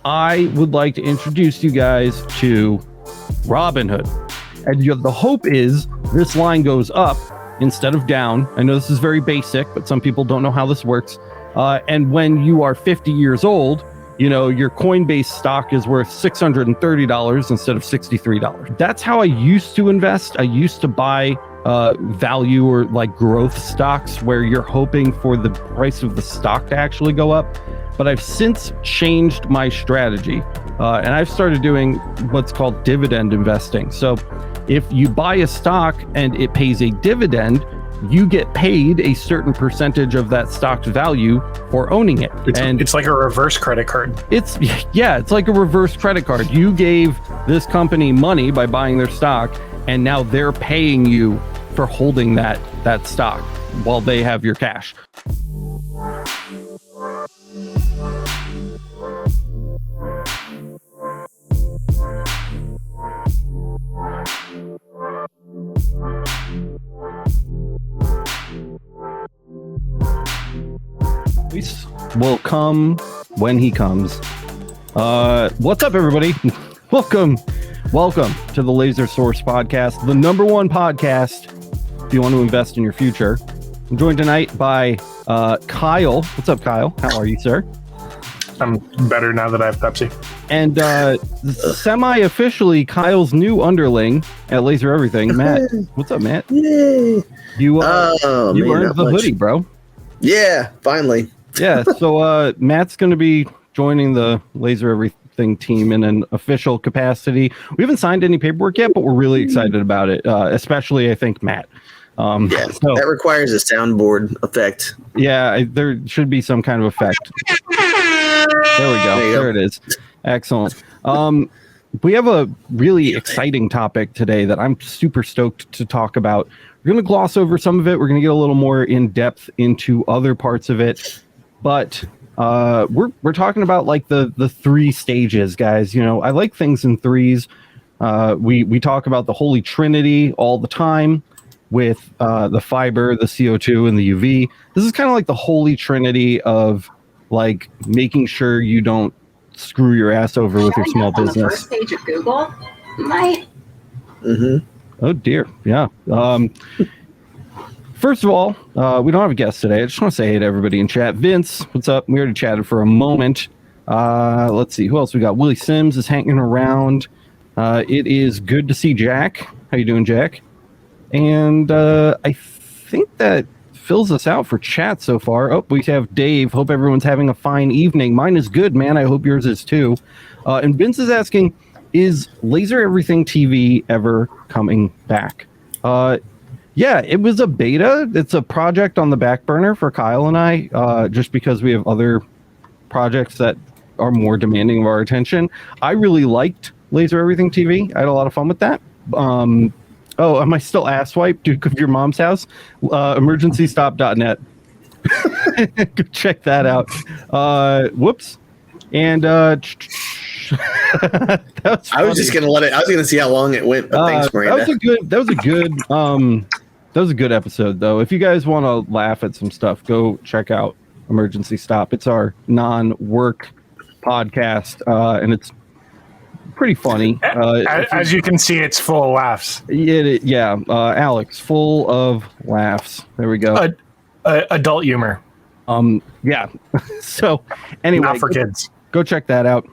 I would like to introduce you guys to Robinhood. And the hope is this line goes up instead of down. I know this is very basic, but some people don't know how this works. And when you are 50 years old, you know, your Coinbase stock is worth $630 instead of $63. That's how I used to invest. I used to buy value or like growth stocks where you're hoping for the price of the stock to actually go up. But I've since changed my strategy and I've started doing what's called dividend investing. So if you buy a stock and it pays a dividend, you get paid a certain percentage of that stock's value for owning it. It's like a reverse credit card. It's like a reverse credit card. You gave this company money by buying their stock, and now they're paying you for holding that stock while they have your cash. Will come when he comes. What's up, everybody? Welcome to the Laser Source podcast, the number one podcast if you want to invest in your future. I'm joined tonight by Kyle. What's up, Kyle? How are you, sir? I'm better now that I have Pepsi. And semi-officially, Kyle's new underling at Laser Everything, Matt. What's up, Matt? Yay! You earned the hoodie, bro. Yeah, finally. Yeah, so Matt's going to be joining the Laser Everything team in an official capacity. We haven't signed any paperwork yet, but we're really excited about it, especially, I think, Matt. That requires a soundboard effect. Yeah, there should be some kind of effect. There we go. There it is. Excellent. We have a really exciting topic today that I'm super stoked to talk about. We're going to gloss over some of it. We're going to get a little more in depth into other parts of it. But we're talking about like the three stages, guys. You know, I like things in threes. We talk about the Holy Trinity all the time with the fiber, the CO2, and the UV. This is kind of like the Holy Trinity of like making sure you don't screw your ass over with your small business. On the first page of Google, might. Mm-hmm. Oh dear, yeah. First of all, we don't have a guest today. I just want to say hey to everybody in chat. Vince, what's up? We already chatted for a moment. Let's see, who else we got? Willie Sims is hanging around. It is good to see Jack. How you doing, Jack? And I think that fills us out for chat so far. Oh, we have Dave. Hope everyone's having a fine evening. Mine is good, man. I hope yours is too. And Vince is asking, is Laser Everything TV ever coming back? Yeah, it was a beta. It's a project on the back burner for Kyle and I, just because we have other projects that are more demanding of our attention. I really liked Laser Everything TV. I had a lot of fun with that. Oh, am I still asswipe? Duke of your mom's house? Emergencystop.net. Go check that out. Whoops. And I was just gonna let it. I was gonna see how long it went. But thanks, Miranda. That was a good episode, though. If you guys want to laugh at some stuff, go check out Emergency Stop. It's our non-work podcast, and it's pretty funny. As you can see, it's full of laughs. Yeah, Alex, full of laughs. There we go. Adult humor. Yeah. So anyway, not for kids. Go check that out.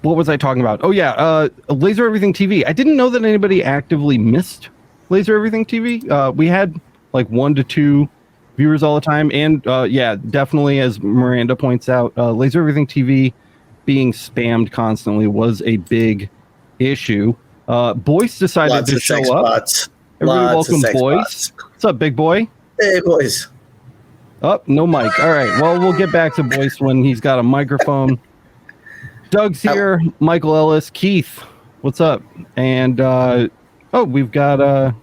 What was I talking about? Oh yeah, Laser Everything TV. I didn't know that anybody actively missed Laser Everything TV. We had like 1 to 2 viewers all the time, and yeah, definitely, as Miranda points out, Laser Everything TV being spammed constantly was a big issue. Boyce decided to show up. Bots. Everybody welcome Boyce. Bots. What's up, big boy? Hey, boys. Oh, no mic. All right. Well, we'll get back to Boyce when he's got a microphone. Doug's here. Michael Ellis. Keith, what's up? And we've got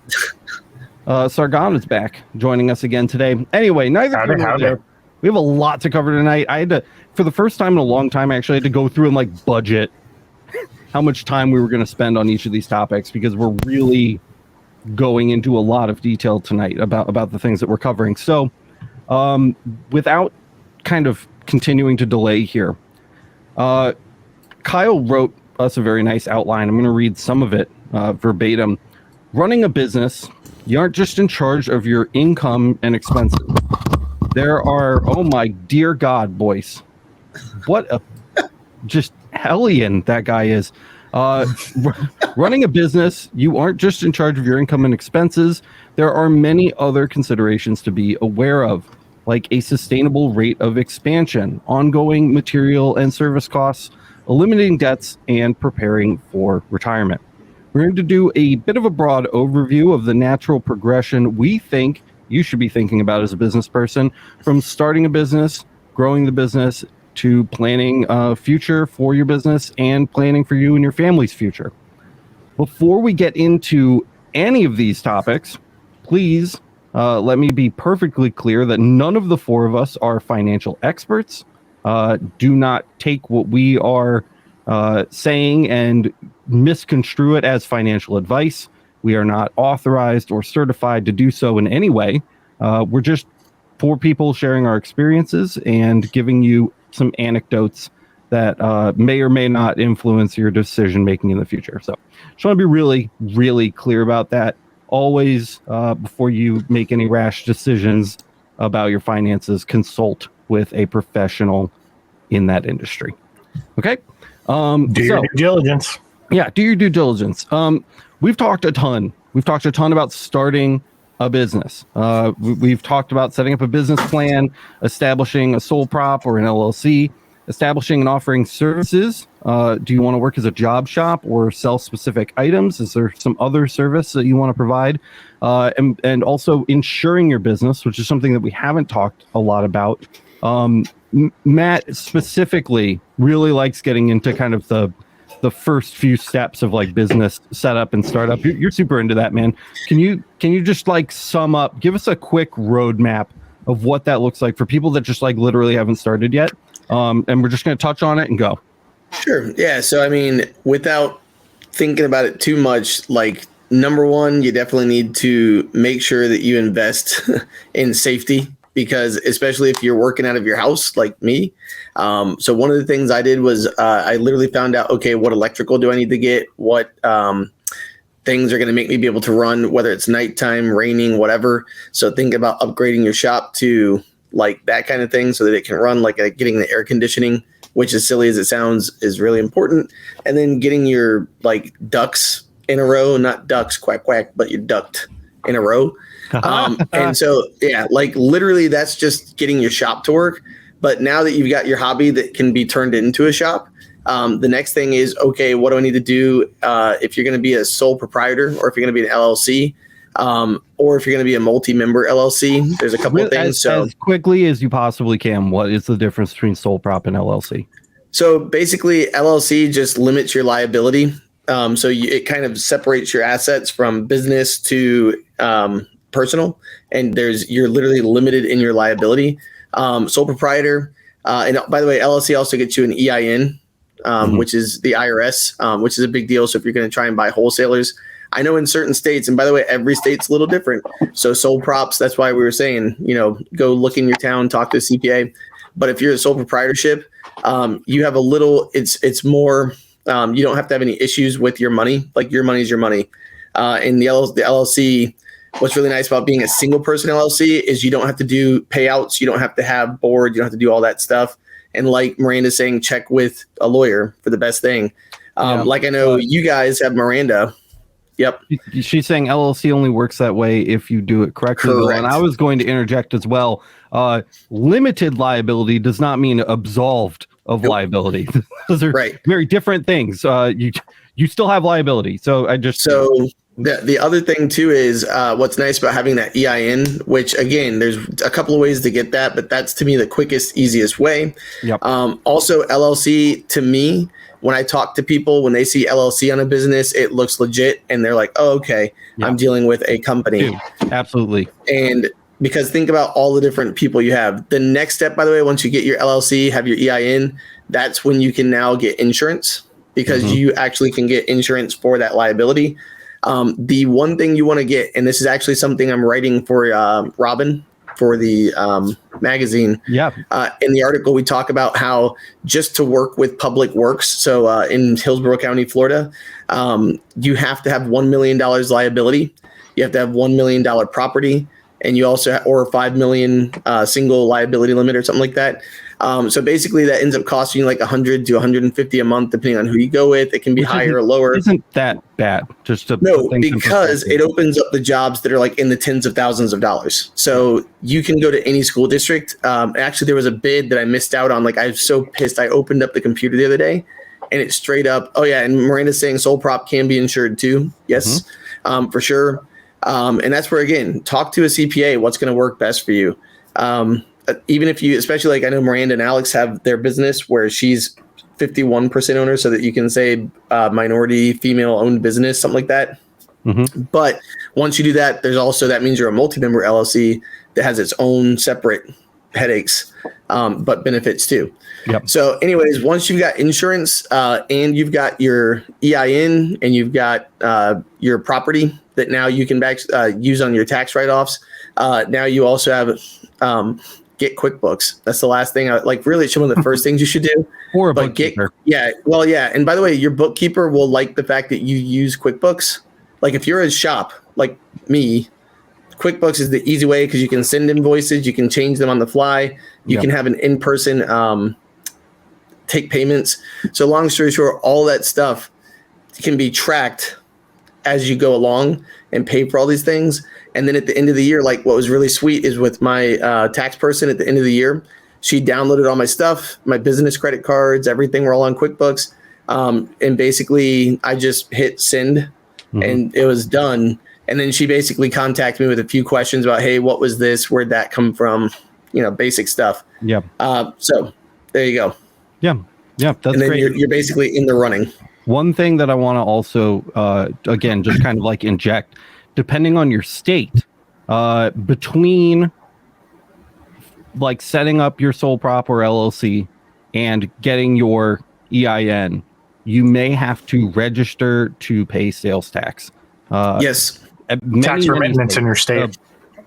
Sargana's back joining us again today. Anyway, neither. We have a lot to cover tonight. I had to, for the first time in a long time, actually, I had to go through and like budget how much time we were going to spend on each of these topics, because we're really going into a lot of detail tonight about the things that we're covering. So without kind of continuing to delay here. Kyle wrote us a very nice outline. I'm going to read some of it verbatim. Running a business, you aren't just in charge of your income and expenses. There are, oh my dear God, boys. What a just hellion that guy is. Running a business, you aren't just in charge of your income and expenses. There are many other considerations to be aware of, like a sustainable rate of expansion, ongoing material and service costs, eliminating debts, and preparing for retirement. We're going to do a bit of a broad overview of the natural progression we think you should be thinking about as a business person, from starting a business, growing the business, to planning a future for your business and planning for you and your family's future. Before we get into any of these topics, please let me be perfectly clear that none of the four of us are financial experts. Do not take what we are saying and misconstrue it as financial advice. We are not authorized or certified to do so in any way. We're just four people sharing our experiences and giving you some anecdotes that may or may not influence your decision making in the future. So just want to be really, really clear about that. Always, before you make any rash decisions about your finances, consult with a professional in that industry. Okay? Do your due diligence. Yeah, do your due diligence. We've talked a ton. We've talked a ton about starting a business. We've talked about setting up a business plan, establishing a sole prop or an LLC, establishing and offering services. Do you want to work as a job shop or sell specific items? Is there some other service that you want to provide? And also insuring your business, which is something that we haven't talked a lot about. Matt specifically really likes getting into kind of the first few steps of like business setup and startup. You're super into that, man. Can you just like sum up, give us a quick roadmap of what that looks like for people that just like literally haven't started yet? And we're just going to touch on it and go. Sure. Yeah. So, I mean, without thinking about it too much, like number one, you definitely need to make sure that you invest in safety, because especially if you're working out of your house like me. So one of the things I did was I literally found out, okay, what electrical do I need to get? What things are going to make me be able to run, whether it's nighttime, raining, whatever. So think about upgrading your shop to like that kind of thing so that it can run, like getting the air conditioning, which as silly as it sounds is really important. And then getting your like ducks in a row, not ducks, quack, quack, but your duct in a row. And so, yeah, like literally that's just getting your shop to work. But now that you've got your hobby that can be turned into a shop, the next thing is, okay, what do I need to do if you're going to be a sole proprietor, or if you're going to be an LLC, or if you're going to be a multi-member LLC? There's a couple of things. As quickly as you possibly can, what is the difference between sole prop and LLC? So basically, LLC just limits your liability. So it kind of separates your assets from business to personal, and you're literally limited in your liability. Sole proprietor, and by the way, LLC also gets you an EIN, which is the IRS, which is a big deal. So if you're going to try and buy wholesalers, I know in certain states, and by the way, every state's a little different. So sole props, that's why we were saying, go look in your town, talk to a CPA. But if you're a sole proprietorship, you have a little, it's more, you don't have to have any issues with your money. Like your money's your money. In the LLC, what's really nice about being a single person LLC is you don't have to do payouts. You don't have to have board. You don't have to do all that stuff. And like Miranda's saying, check with a lawyer for the best thing. Like I know you guys have Miranda. Yep. She's saying LLC only works that way if you do it correctly. Correct. And I was going to interject as well. Limited liability does not mean absolved of liability. Those are very different things. You still have liability. The other thing too is what's nice about having that EIN, which again, there's a couple of ways to get that, but that's to me the quickest, easiest way. Yep. Also, LLC to me, when I talk to people, when they see LLC on a business, it looks legit, and they're like, "Oh, okay, I'm dealing with a company." Dude, absolutely. And because think about all the different people you have. The next step, by the way, once you get your LLC, have your EIN, that's when you can now get insurance, because you actually can get insurance for that liability. The one thing you want to get, and this is actually something I'm writing for Robin for the magazine. Yeah. In the article, we talk about how just to work with public works, so in Hillsborough County, Florida, you have to have $1 million liability. You have to have $1 million property, and you also or $5 million single liability limit or something like that. So basically, that ends up costing you like $100 to $150 a month, depending on who you go with. It can be higher or lower. Isn't that bad? No, because it opens up the jobs that are like in the tens of thousands of dollars. So you can go to any school district. Actually, there was a bid that I missed out on. Like, I was so pissed. I opened up the computer the other day, and it's straight up. Oh yeah, and Miranda's saying sole prop can be insured too. Yes, for sure. And that's where, again, talk to a CPA. What's going to work best for you? Even if you, especially like I know Miranda and Alex have their business where she's 51% owner, so that you can say minority female owned business, something like that. But once you do that, there's also, that means you're a multi-member LLC that has its own separate headaches, but benefits too. Yep. So anyways, once you've got insurance and you've got your EIN and you've got your property that now you can use on your tax write-offs, now you also have get QuickBooks. That's the last thing. Really, it's one of the first things you should do. Or a bookkeeper. And by the way, your bookkeeper will like the fact that you use QuickBooks. Like if you're a shop like me, QuickBooks is the easy way because you can send invoices, you can change them on the fly, you can have an in-person take payments. So long story short, all that stuff can be tracked as you go along and pay for all these things. And then at the end of the year, like what was really sweet is with my tax person at the end of the year, she downloaded all my stuff, my business credit cards, everything were all on QuickBooks. And basically I just hit send and it was done. And then she basically contacted me with a few questions about, hey, what was this? Where'd that come from? Basic stuff. Yeah. So there you go. Yeah. Yeah. That's and then great. You're basically in the running. One thing that I want to also, again, just kind of like inject, depending on your state, between like setting up your sole prop or LLC and getting your EIN, you may have to register to pay sales tax. Yes. Tax remittance in your state.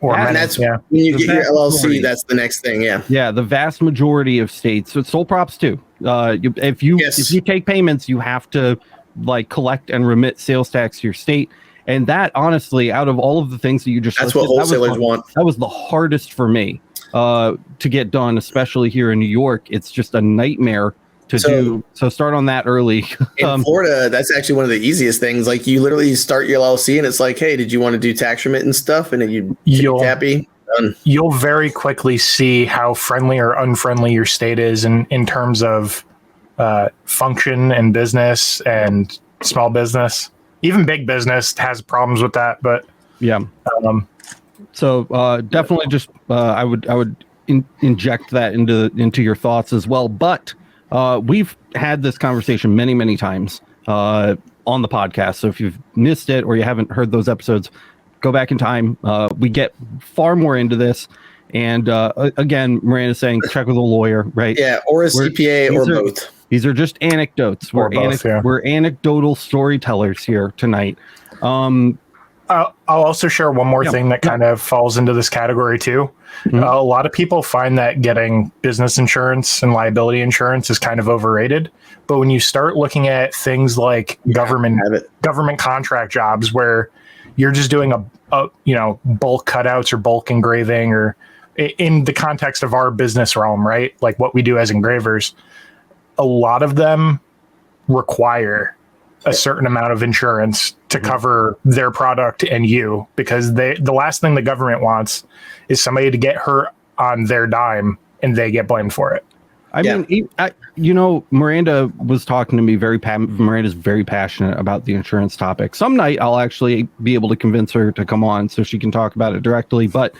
And that's when you get your LLC, that's the next thing. Yeah. Yeah. The vast majority of states, so sole props too. If you take payments, you have to like collect and remit sales tax to your state. And that honestly, out of all of the things that you just listed, what wholesalers want. That was the hardest for me to get done, especially here in New York. It's just a nightmare to do. So start on that early. In Florida, that's actually one of the easiest things. Like you literally start your LLC and it's like, hey, did you want to do tax remittance stuff? And then you're happy. Done. You'll very quickly see how friendly or unfriendly your state is in terms of function and business and small business. Even big business has problems with that, but yeah. So definitely, just I would inject that into your thoughts as well. But we've had this conversation many times on the podcast. So if you've missed it or you haven't heard those episodes, go back in time. We get far more into this. And again, Miranda's saying check with a lawyer, right? Yeah, or a CPA or both. These are just anecdotes. We're anecdotal storytellers here tonight. I'll also share one more thing that kind of falls into this category too. A lot of people find that getting business insurance and liability insurance is kind of overrated. But when you start looking at things like government contract jobs where you're just doing a bulk cutouts or bulk engraving, or in the context of our business realm, right? Like what we do as engravers, a lot of them require a certain amount of insurance to cover their product and you, because the last thing the government wants is somebody to get hurt on their dime and they get blamed for it. I mean, Miranda was talking to me Miranda's very passionate about the insurance topic. Some night I'll actually be able to convince her to come on so she can talk about it directly. But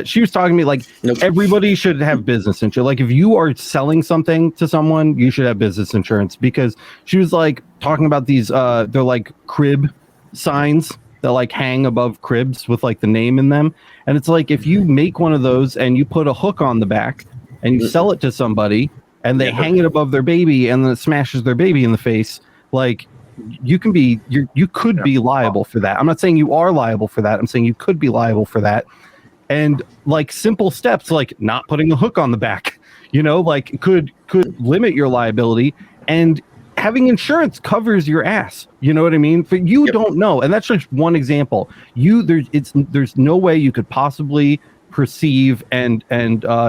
she was talking to me like everybody should have business insurance. Like if you are selling something to someone, you should have business insurance, because she was like talking about these, they're like crib signs that like hang above cribs with like the name in them. And it's like, if you make one of those and you put a hook on the back and you sell it to somebody and they hang it above their baby and then it smashes their baby in the face, like you could be liable for that. I'm not saying you are liable for that. I'm saying you could be liable for that. And like simple steps like not putting a hook on the back, like could limit your liability. And having insurance covers your ass. You know what I mean? But you don't know. And that's just one example. There's no way you could possibly perceive and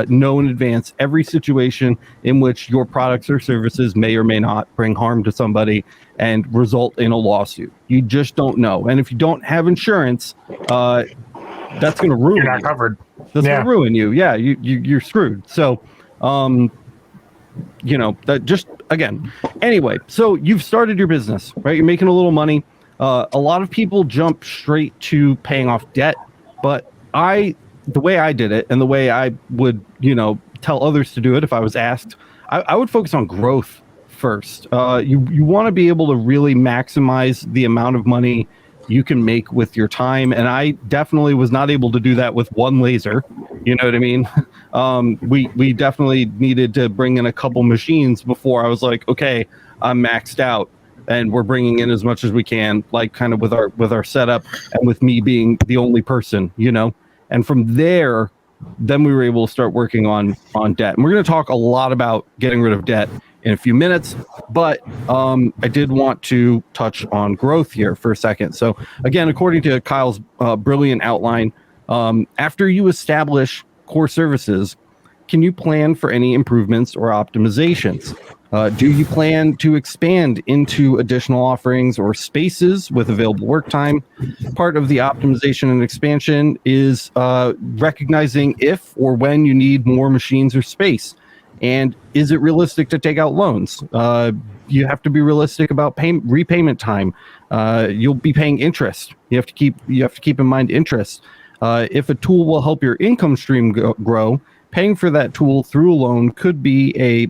know in advance every situation in which your products or services may or may not bring harm to somebody and result in a lawsuit. You just don't know. And if you don't have insurance, that's going to ruin you. You're not covered. That's going to ruin you. Yeah, you're screwed. So, that just, again, anyway, so you've started your business, right? You're making a little money. A lot of people jump straight to paying off debt, but the way I did it and the way I would, tell others to do it if I was asked, I would focus on growth first. You want to be able to really maximize the amount of money you can make with your time. And I definitely was not able to do that with one laser. You know what I mean? We definitely needed to bring in a couple machines before I was like, okay, I'm maxed out and we're bringing in as much as we can, like kind of with our setup and with me being the only person, and from there, then we were able to start working on debt. And we're going to talk a lot about getting rid of debt in a few minutes, but I did want to touch on growth here for a second. So again, according to Kyle's brilliant outline, after you establish core services, can you plan for any improvements or optimizations? Do you plan to expand into additional offerings or spaces with available work time? Part of the optimization and expansion is recognizing if or when you need more machines or space. And is it realistic to take out loans? You have to be realistic about repayment time. You'll be paying interest. You have to keep in mind interest. If a tool will help your income stream grow, paying for that tool through a loan could be a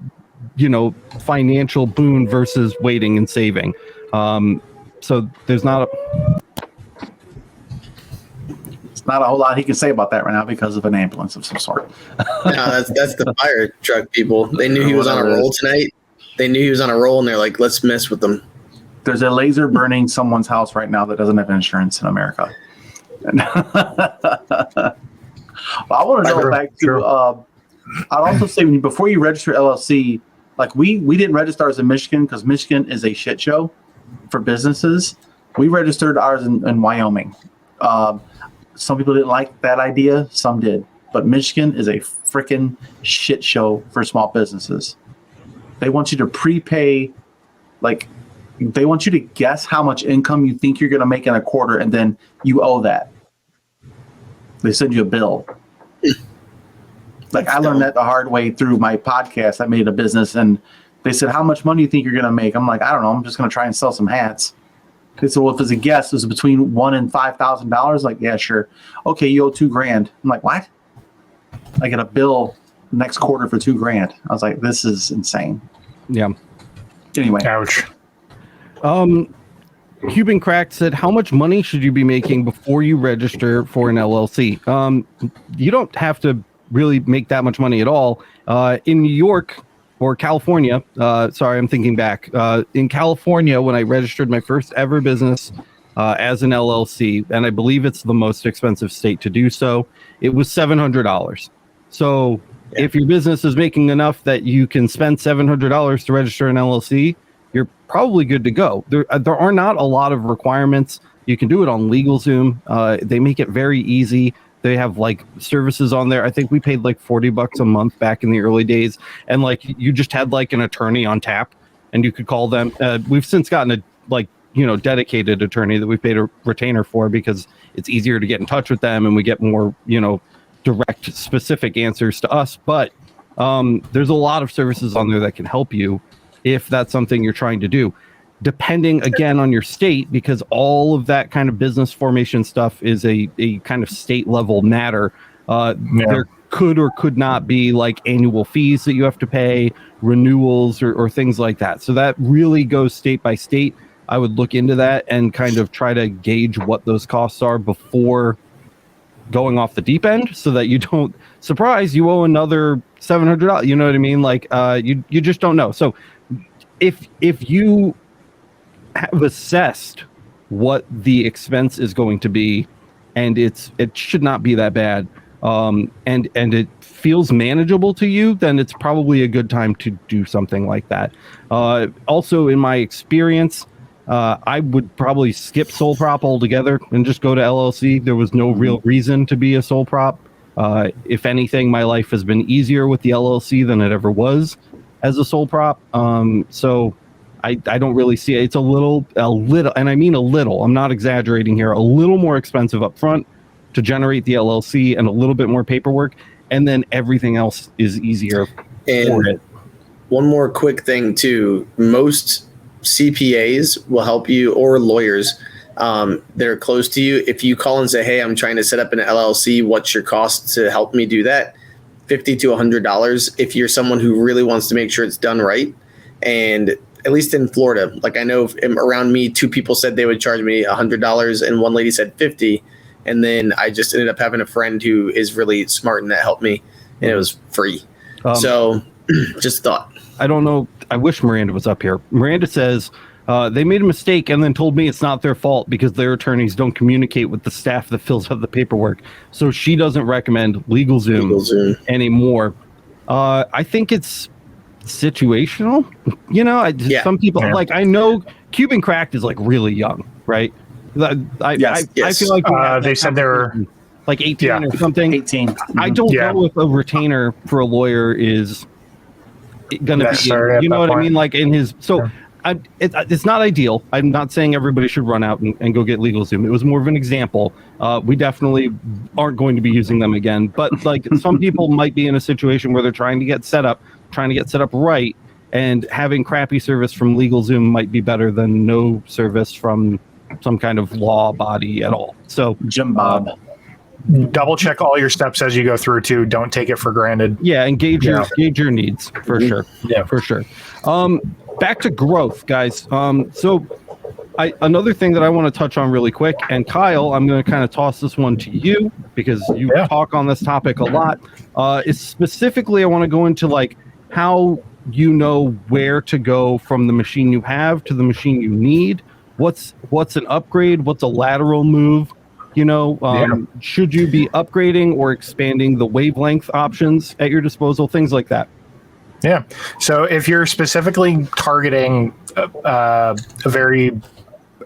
financial boon versus waiting and saving. So there's not a whole lot he can say about that right now because of an ambulance of some sort. No, that's the fire truck people. They knew he was on a roll tonight. They knew he was on a roll, and they're like, let's mess with them. There's a laser burning someone's house right now that doesn't have insurance in America. I want to go back to, I'd also say before you register LLC, like we didn't register ours in Michigan because Michigan is a shit show for businesses. We registered ours in Wyoming. Some people didn't like that idea. Some did. But Michigan is a freaking shit show for small businesses. They want you to prepay, they want you to guess how much income you think you're going to make in a quarter, and then you owe that. They send you a bill. I learned that the hard way through my podcast. I made a business, and they said, how much money do you think you're going to make? I'm like, I don't know. I'm just going to try and sell some hats. They said, well, if it's a guess, is it between $1,000 and $5,000? Like, yeah, sure. Okay, you owe $2,000. I'm like, what? I get a bill next quarter for $2,000. I was like, this is insane. Yeah. Anyway. Ouch. Cuban Crack said, how much money should you be making before you register for an LLC? You don't have to really make that much money at all. In New York or California, sorry, I'm thinking back. In California, when I registered my first ever business as an LLC, and I believe it's the most expensive state to do so, it was $700. So if your business is making enough that you can spend $700 to register an LLC, you're probably good to go. There are not a lot of requirements. You can do it on LegalZoom. They make it very easy. They have services on there. I think we paid $40 a month back in the early days. And you just had an attorney on tap and you could call them. We've since gotten a dedicated attorney that we paid a retainer for because it's easier to get in touch with them and we get more, direct specific answers to us. But there's a lot of services on there that can help you if that's something you're trying to do. Depending again on your state, because all of that kind of business formation stuff is a kind of state level matter. There could or could not be annual fees that you have to pay, renewals or things like that. So that really goes state by state. I would look into that and kind of try to gauge what those costs are before going off the deep end so that you don't you owe another $700. You know what I mean? You just don't know. So if you have assessed what the expense is going to be, and it should not be that bad. and it feels manageable to you, then it's probably a good time to do something like that. Also, in my experience, I would probably skip sole prop altogether and just go to LLC. There was no real reason to be a sole prop. If anything, my life has been easier with the LLC than it ever was as a sole prop. So I don't really see it. It's a little, and I mean a little, I'm not exaggerating here, a little more expensive up front to generate the LLC and a little bit more paperwork. And then everything else is easier for it. One more quick thing too. Most CPAs will help you, or lawyers they're close to you. If you call and say, hey, I'm trying to set up an LLC, what's your cost to help me do that? $50 to $100 if you're someone who really wants to make sure it's done right. And at least in Florida, like I know around me, 2 people said they would charge me $100 and one lady said $50. And then I just ended up having a friend who is really smart and that helped me, and it was free. So just thought. I don't know. I wish Miranda was up here. Miranda says they made a mistake and then told me it's not their fault because their attorneys don't communicate with the staff that fills out the paperwork. So she doesn't recommend LegalZoom anymore. I think it's situational. You know, some people like, I know Cuban Cracked is like really young, right? I feel like they said they were like 18 or something. 18. I don't know if a retainer for a lawyer is going to be, you know what I mean? Like in his, so it's not ideal. I'm not saying everybody should run out and go get LegalZoom. It was more of an example. We definitely aren't going to be using them again, but like some people might be in a situation where they're trying to get set up right, and having crappy service from LegalZoom might be better than no service from some kind of law body at all. So Jim Bob. Double check all your steps as you go through too. Don't take it for granted. Yeah, and gauge your needs for sure. Yeah, for sure. Back to growth, guys. So another thing that I want to touch on really quick, and Kyle, I'm going to kind of toss this one to you because you talk on this topic a lot. Is specifically I want to go into like how you know where to go from the machine you have to the machine you need. What's an upgrade? What's a lateral move? You know, should you be upgrading or expanding the wavelength options at your disposal? Things like that. Yeah. So if you're specifically targeting a very,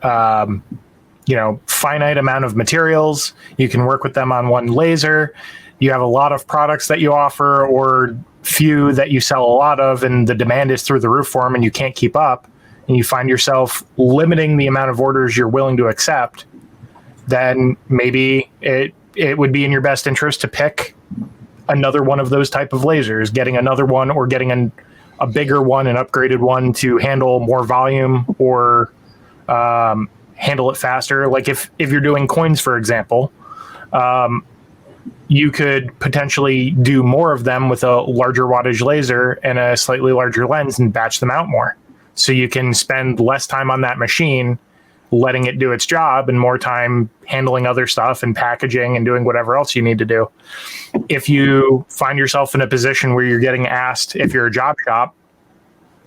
finite amount of materials, you can work with them on one laser. You have a lot of products that you offer or few that you sell a lot of, and the demand is through the roof for them and you can't keep up, and you find yourself limiting the amount of orders you're willing to accept, then maybe it would be in your best interest to pick another one of those type of lasers, getting another one or getting a bigger one, an upgraded one to handle more volume or handle it faster. Like if you're doing coins, for example, you could potentially do more of them with a larger wattage laser and a slightly larger lens and batch them out more. So you can spend less time on that machine letting it do its job and more time handling other stuff and packaging and doing whatever else you need to do. If you find yourself in a position where you're getting asked, if you're a job shop,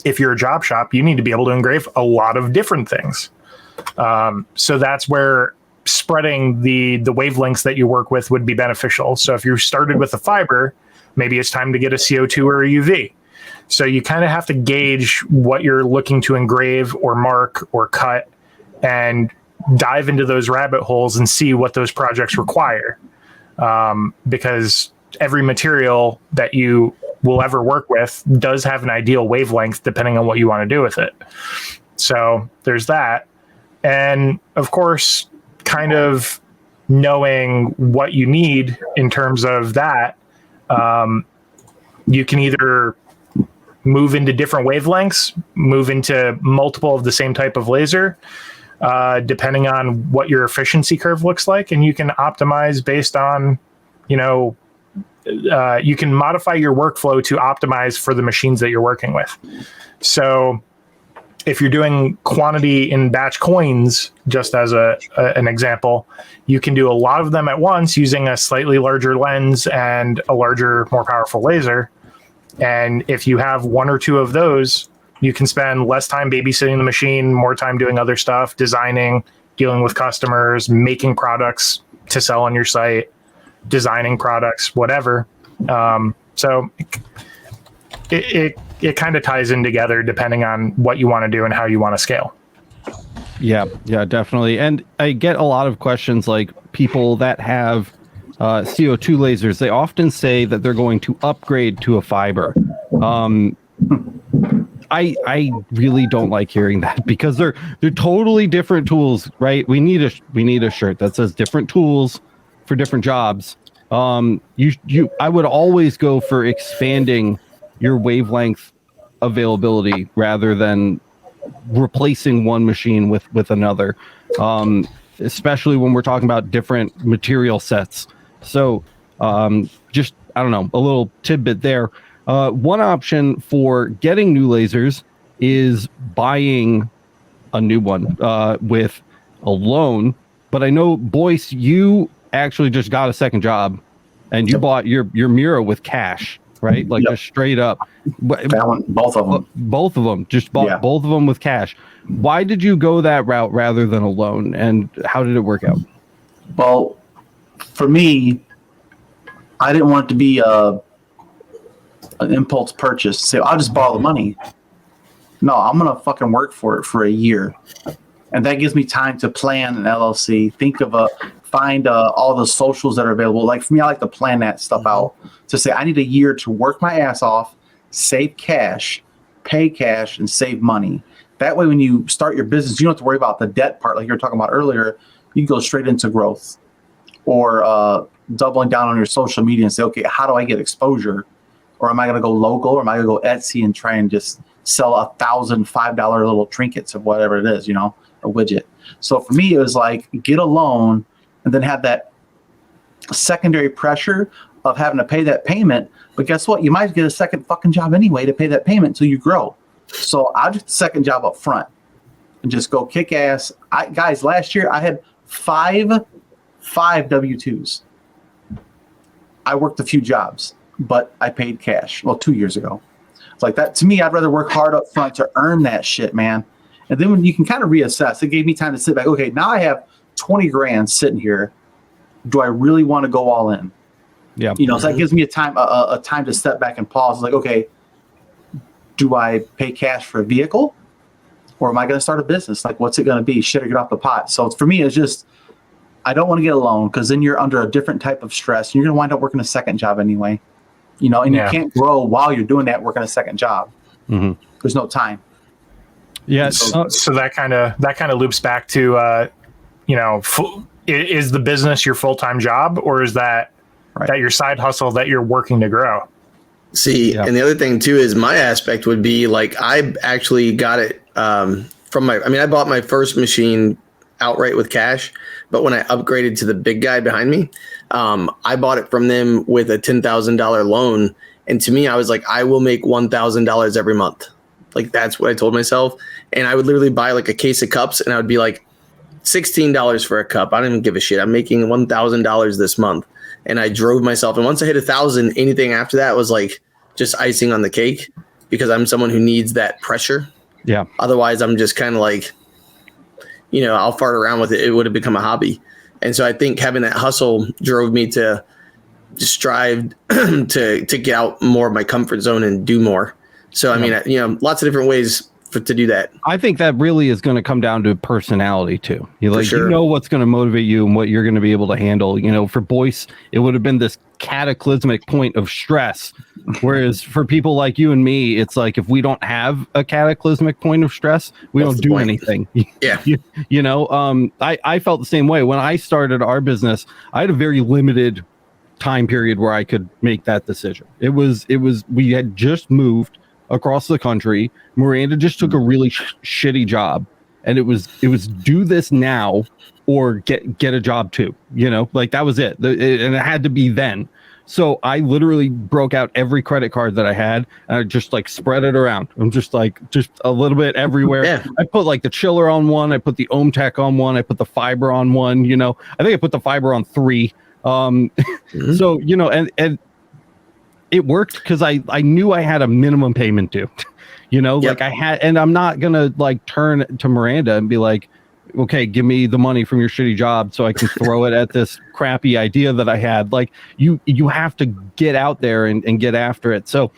you need to be able to engrave a lot of different things. So that's where spreading the wavelengths that you work with would be beneficial. So if you started with a fiber, maybe it's time to get a CO2 or a UV. So you kind of have to gauge what you're looking to engrave or mark or cut and dive into those rabbit holes and see what those projects require. Because every material that you will ever work with does have an ideal wavelength depending on what you want to do with it. So there's that. And of course, kind of knowing what you need in terms of that, you can either move into different wavelengths, move into multiple of the same type of laser, depending on what your efficiency curve looks like. And you can optimize based on, you can modify your workflow to optimize for the machines that you're working with. So if you're doing quantity in batch coins, just as an example, you can do a lot of them at once using a slightly larger lens and a larger, more powerful laser. And if you have one or two of those, you can spend less time babysitting the machine, more time doing other stuff, designing, dealing with customers, making products to sell on your site, designing products, whatever. So it kind of ties in together depending on what you want to do and how you want to scale. Yeah, definitely. And I get a lot of questions like people that have CO2 lasers. They often say that they're going to upgrade to a fiber. I really don't like hearing that because they're totally different tools, right? We need a shirt that says different tools for different jobs. I would always go for expanding your wavelength availability rather than replacing one machine with another, especially when we're talking about different material sets. So just, I don't know, a little tidbit there. One option for getting new lasers is buying a new one with a loan. But I know, Boyce, you actually just got a second job and you bought your Mira with cash, right? Like just straight up. Both of them. Both of them. Just bought both of them with cash. Why did you go that route rather than a loan? And how did it work out? Well, for me, I didn't want it to be an impulse purchase. Say, I'll just borrow the money. No, I'm going to fucking work for it for a year. And that gives me time to plan an LLC, find all the socials that are available. Like for me, I like to plan that stuff out to say, I need a year to work my ass off, save cash, pay cash, and save money. That way, when you start your business, you don't have to worry about the debt part like you were talking about earlier. You can go straight into growth or doubling down on your social media and say, okay, how do I get exposure? Or am I going to go local, or am I going to go Etsy and try and just sell 1,000 $5 little trinkets or whatever it is, a widget. So for me, it was like, get a loan and then have that secondary pressure of having to pay that payment. But guess what? You might get a second fucking job anyway to pay that payment until you grow. So I'll just the second job up front and just go kick ass. Guys, last year I had five W-2s. I worked a few jobs, but I paid cash. Well, 2 years ago. It's like that. To me, I'd rather work hard up front to earn that shit, man. And then when you can kind of reassess, it gave me time to sit back. Okay, now I have 20 grand sitting here. Do I really want to go all in? Yeah. So that gives me a time to step back and pause. Like, okay, do I pay cash for a vehicle, or am I going to start a business? Like, what's it going to be? Shit, or get off the pot. So for me, it's just, I don't want to get a loan because then you're under a different type of stress. You're going to wind up working a second job anyway, and you can't grow while you're doing that, working a second job. Mm-hmm. There's no time. Yeah. So that kind of loops back to, is the business your full-time job, or is that your side hustle that you're working to grow? See, and the other thing too is my aspect would be like, I actually got it I bought my first machine outright with cash, but when I upgraded to the big guy behind me, I bought it from them with a $10,000 loan. And to me, I was like, I will make $1,000 every month. Like, that's what I told myself. And I would literally buy like a case of cups and I would be like, $16 for a cup. I don't even give a shit. I'm making $1,000 this month. And I drove myself. And once I hit 1,000, anything after that was like just icing on the cake, because I'm someone who needs that pressure. Yeah. Otherwise, I'm just kind of like, I'll fart around with it. It would have become a hobby. And so I think having that hustle drove me to just strive to get out more of my comfort zone and do more. So, I mean, lots of different ways to do that. I think that really is going to come down to personality too. You know what's going to motivate you and what you're going to be able to handle. For Boyce, it would have been this cataclysmic point of stress. Whereas for people like you and me, it's like, if we don't have a cataclysmic point of stress, we don't do anything. Yeah. I felt the same way when I started our business. I had a very limited time period where I could make that decision. We had just moved across the country. Miranda just took a really shitty job, and it was do this now or get a job too. That was it. And it had to be then. So I literally broke out every credit card that I had and I just like spread it around. I'm just a little bit everywhere. Yeah. I put like the chiller on one. I put the Ohm Tech on one. I put the fiber on one. I think I put the fiber on 3. So and it worked because I knew I had a minimum payment due. Like I had, and I'm not gonna like turn to Miranda and be like, okay, give me the money from your shitty job so I can throw it at this crappy idea that I had. Like you have to get out there and get after it. So,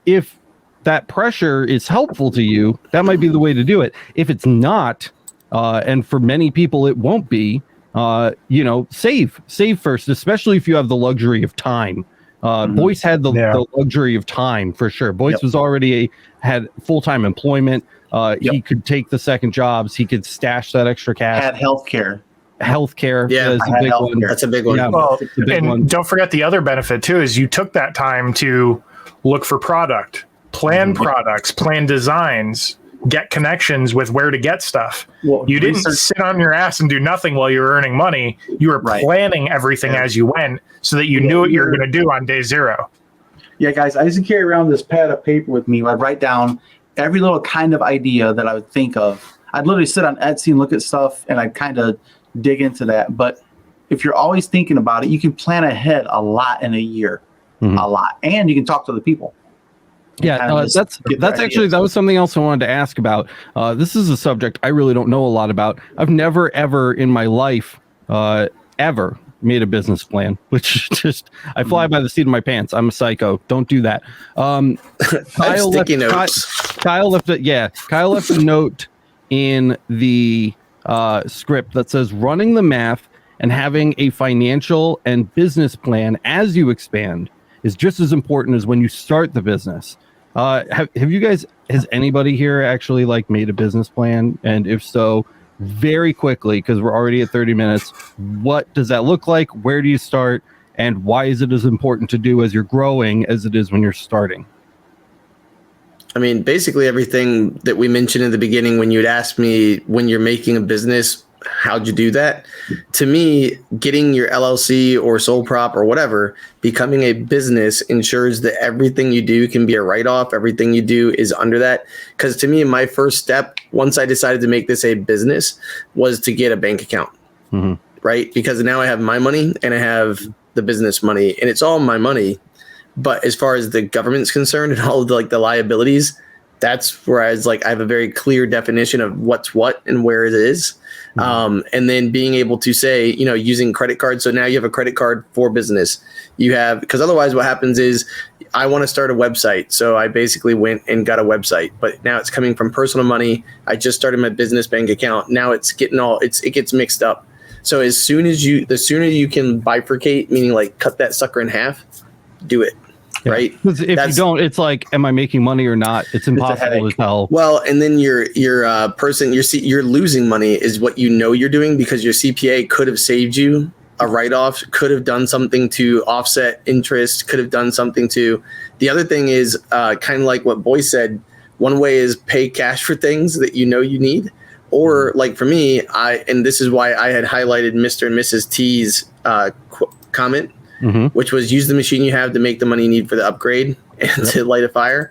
if that pressure is helpful to you, that might be the way to do it. If it's not, and for many people it won't be, save first, especially if you have the luxury of time. Boyce had the luxury of time for sure. Boyce was already had full-time employment. He could take the second jobs. He could stash that extra cash. Had healthcare. Yeah, is a big one. That's a big one. Yeah, Well, it's a big and one. don't forget the other benefit too is you took that time to look for product, plan products, plan designs, get connections with where to get stuff. Well, You didn't sit on your ass and do nothing while you were earning money. You were planning everything as you went so that you knew what you were going to do on day zero. Yeah, guys, I used to carry around this pad of paper with me. I'd write down every little kind of idea that I would think of. I'd literally sit on Etsy and look at stuff, and I'd kind of dig into that. But if you're always thinking about it, you can plan ahead a lot in a year, a lot, and you can talk to the people. Yeah, that's actually, that was something else I wanted to ask about. This is a subject I really don't know a lot about. I've never ever in my life ever made a business plan, which just I fly by the seat of my pants. I'm a psycho. Don't do that. Kyle left a note in the script that says running the math and having a financial and business plan as you expand is just as important as when you start the business. Have you guys, has anybody here actually like made a business plan? And if so, very quickly, because we're already at 30 minutes, what does that look like? Where do you start? And why is it as important to do as you're growing as it is when you're starting? I mean, basically everything that we mentioned in the beginning when you'd asked me when you're making a business, how'd you do that? To me, getting your LLC or sole prop or whatever, becoming a business ensures that everything you do can be a write-off. Everything you do is under that. Because to me, my first step, once I decided to make this a business, was to get a bank account, right? Because now I have my money and I have the business money, and it's all my money. But as far as the government's concerned and all of the liabilities, that's where I was like, I have a very clear definition of what's what and where it is. And then being able to say, using credit cards. So now you have a credit card for business. You have, because otherwise what happens is I want to start a website. So I basically went and got a website, but now it's coming from personal money. I just started my business bank account. Now it's getting it gets mixed up. So the sooner you can bifurcate, meaning like cut that sucker in half, do it. Yeah. Right. If you don't, it's like, am I making money or not? It's impossible to tell. Well, and then your you're losing money is what you're doing, because your CPA could have saved you a write-off, could have done something to offset interest, could have done something to. The other thing is kind of like what Boyce said. One way is pay cash for things that you need, or like for me, and this is why I had highlighted Mr. and Mrs. T's comment. Which was use the machine you have to make the money you need for the upgrade and to light a fire.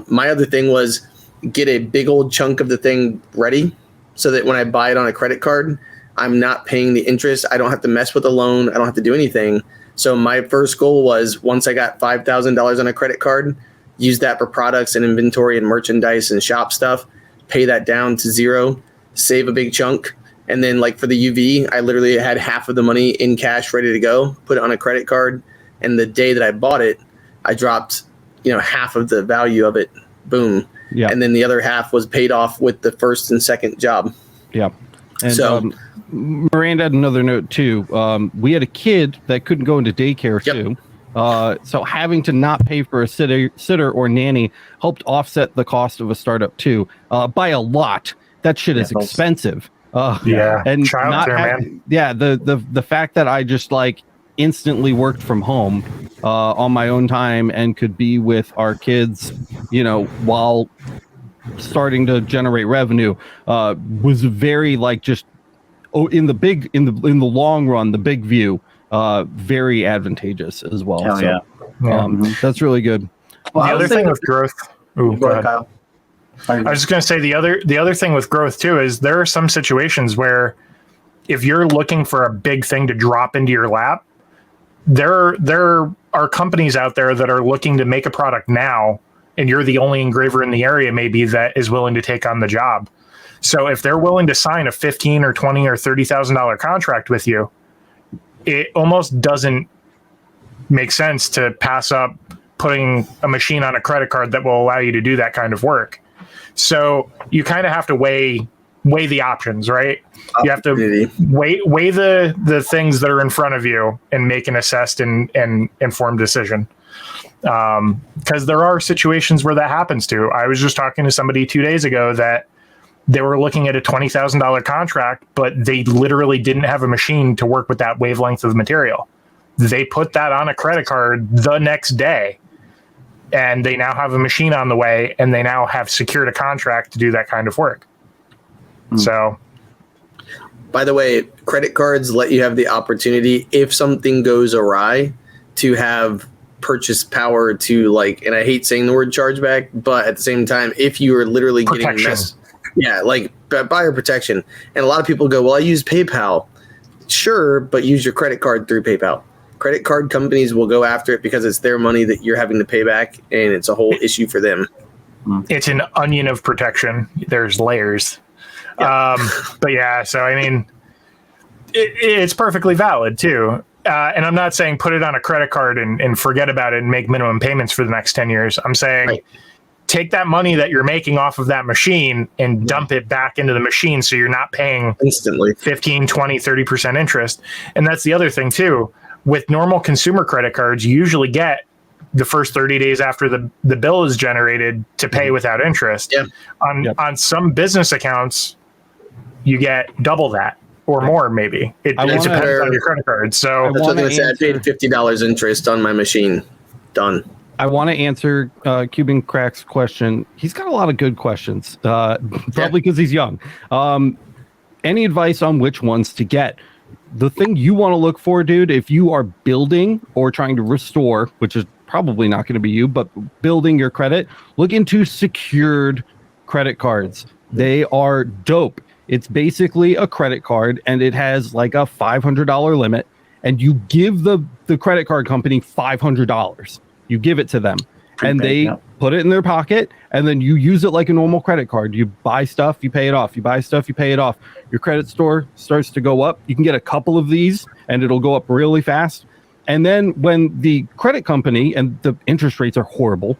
My other thing was get a big old chunk of the thing ready so that when I buy it on a credit card, I'm not paying the interest. I don't have to mess with the loan. I don't have to do anything. So my first goal was, once I got $5,000 on a credit card, use that for products and inventory and merchandise and shop stuff, pay that down to zero, save a big chunk. And then like for the UV, I literally had half of the money in cash ready to go, put it on a credit card. And the day that I bought it, I dropped, half of the value of it. Boom. Yeah. And then the other half was paid off with the first and second job. Yeah. And so Miranda had another note too. We had a kid that couldn't go into daycare too. So having to not pay for a sitter or nanny helped offset the cost of a startup too, by a lot. That shit is expensive. And the fact that I just like instantly worked from home on my own time and could be with our kids, while starting to generate revenue, was very like just in the long run, the big view, very advantageous as well. That's really good. Well, the other thing with growth. Go ahead, Kyle. I was just going to say the other thing with growth too is there are some situations where if you're looking for a big thing to drop into your lap, there are companies out there that are looking to make a product now, and you're the only engraver in the area maybe that is willing to take on the job. So if they're willing to sign a $15 or $20 or $30,000 contract with you, it almost doesn't make sense to pass up putting a machine on a credit card that will allow you to do that kind of work. So you kind of have to weigh the options, right? You have to weigh the things that are in front of you and make an assessed and informed decision. Because there are situations where that happens too. I was just talking to somebody 2 days ago that they were looking at a $20,000 contract, but they literally didn't have a machine to work with that wavelength of material. They put that on a credit card the next day, and they now have a machine on the way, and they now have secured a contract to do that kind of work. So, by the way, credit cards let you have the opportunity, if something goes awry, to have purchase power to, like, and I hate saying the word chargeback, but at the same time, if you are literally getting buyer protection. And a lot of people go, well, I use PayPal. Sure, but use your credit card through PayPal. Credit card companies will go after it because it's their money that you're having to pay back, and it's a whole issue for them. It's an onion of protection. There's layers. Yeah. But yeah, so I mean, it's perfectly valid too. And I'm not saying put it on a credit card and forget about it and make minimum payments for the next 10 years. I'm saying take that money that you're making off of that machine and dump it back into the machine so you're not paying instantly 15, 20, 30% interest. And that's the other thing too. With normal consumer credit cards, you usually get the first 30 days after the bill is generated to pay without interest. On some business accounts, you get double that or more, maybe. It depends on your credit card. So that's what I said. I paid $50 interest on my machine. Done. I want to answer Cuban Crack's question. He's got a lot of good questions, probably because he's young. Any advice on which ones to get? The thing you want to look for, dude, if you are building or trying to restore, which is probably not going to be you, but building your credit, look into secured credit cards. They are dope. It's basically a credit card, and it has like a $500 limit, and you give the credit card company $500. You give it to them, and they put it in their pocket, and then you use it like a normal credit card. You buy stuff, you pay it off. You buy stuff, you pay it off. Your credit score starts to go up. You can get a couple of these, and it'll go up really fast. And then when the credit company, and the interest rates are horrible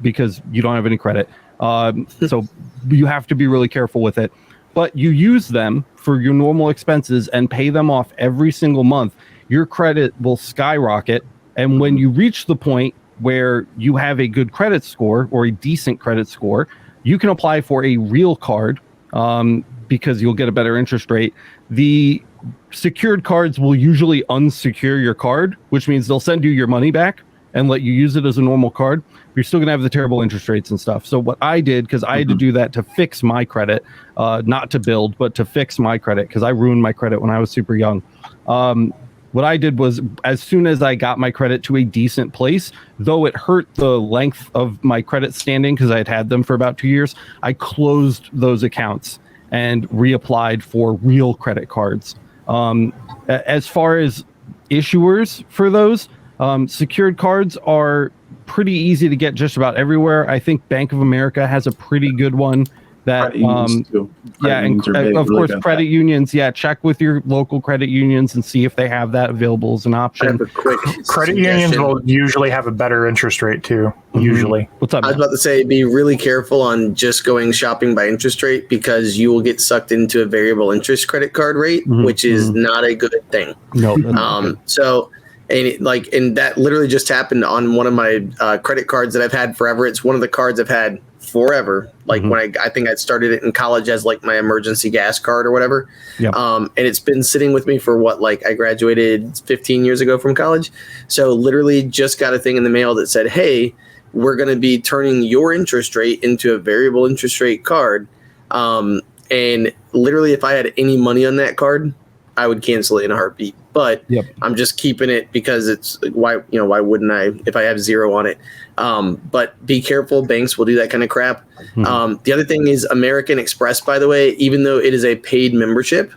because you don't have any credit, so you have to be really careful with it. But you use them for your normal expenses and pay them off every single month. Your credit will skyrocket. And when you reach the point where you have a good credit score or a decent credit score, you can apply for a real card because you'll get a better interest rate. The secured cards will usually unsecure your card, which means they'll send you your money back and let you use it as a normal card. You're still going to have the terrible interest rates and stuff. So what I did, because I had to do that to fix my credit, not to build, but to fix my credit, because I ruined my credit when I was super young. What I did was, as soon as I got my credit to a decent place, though it hurt the length of my credit standing because I had them for about 2 years, I closed those accounts and reapplied for real credit cards. As far as issuers for those, secured cards are pretty easy to get just about everywhere. I think Bank of America has a pretty good one. That of course credit unions. Yeah, check with your local credit unions and see if they have that available as an option. Credit unions will usually have a better interest rate too. Usually. What's up? I was about to say, be really careful on just going shopping by interest rate, because you will get sucked into a variable interest credit card rate, which is not a good thing. No. So. And that literally just happened on one of my credit cards that I've had forever. It's one of the cards I've had forever. Like when I think I started it in college as like my emergency gas card or whatever. Yep. And it's been sitting with me for I graduated 15 years ago from college. So literally just got a thing in the mail that said, hey, we're going to be turning your interest rate into a variable interest rate card. And literally if I had any money on that card, I would cancel it in a heartbeat. But I'm just keeping it because it's why wouldn't I if I have zero on it? But be careful. Banks will do that kind of crap. The other thing is American Express, by the way, even though it is a paid membership,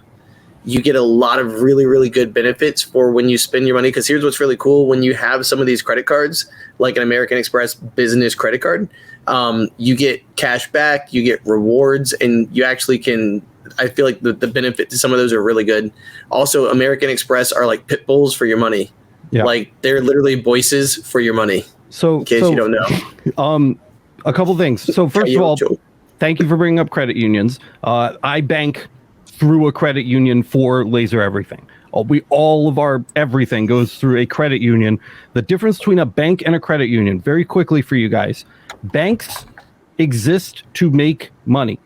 you get a lot of really, really good benefits for when you spend your money. Because here's what's really cool. When you have some of these credit cards, like an American Express business credit card, You get cash back, you get rewards, and you actually can. I feel like the benefit to some of those are really good. Also, American Express are like pit bulls for your money. Yeah. Like they're literally voices for your money. So, in case you don't know, a couple things. So first of all, thank you for bringing up credit unions. I bank through a credit union for Laser Everything. All of our everything goes through a credit union. The difference between a bank and a credit union, very quickly for you guys, banks exist to make money.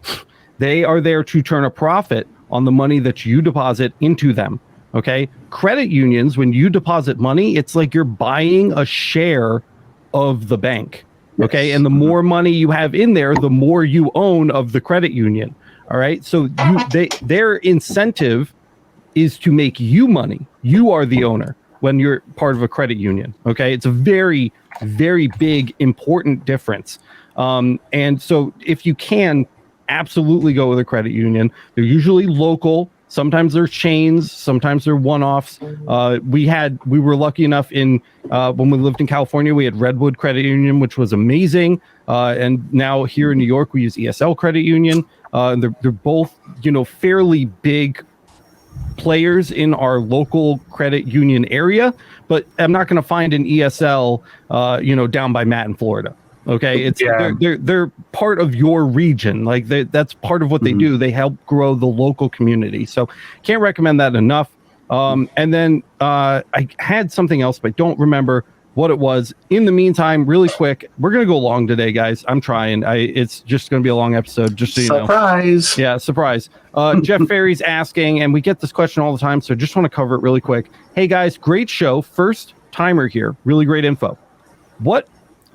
They are there to turn a profit on the money that you deposit into them. Okay. Credit unions, when you deposit money, it's like you're buying a share of the bank. Okay. And the more money you have in there, the more you own of the credit union. All right. So their incentive is to make you money. You are the owner when you're part of a credit union. Okay. It's a very, very big, important difference. And so if you can, absolutely go with a credit union. They're usually local. Sometimes they're chains. Sometimes they're one-offs. We were lucky enough when we lived in California, we had Redwood Credit Union, which was amazing. And now here in New York, we use ESL Credit Union. They're both, fairly big players in our local credit union area, but I'm not going to find an ESL, down by Matt in Florida. Okay, they're part of your region. Like that's part of what they do. They help grow the local community. So can't recommend that enough. And then I had something else, but I don't remember what it was. In the meantime, really quick, we're gonna go long today, guys. I'm trying. It's just gonna be a long episode. Just so you know. Surprise! Yeah, surprise. Jeff Ferry's asking, and we get this question all the time, so just want to cover it really quick. Hey guys, great show. First timer here. Really great info.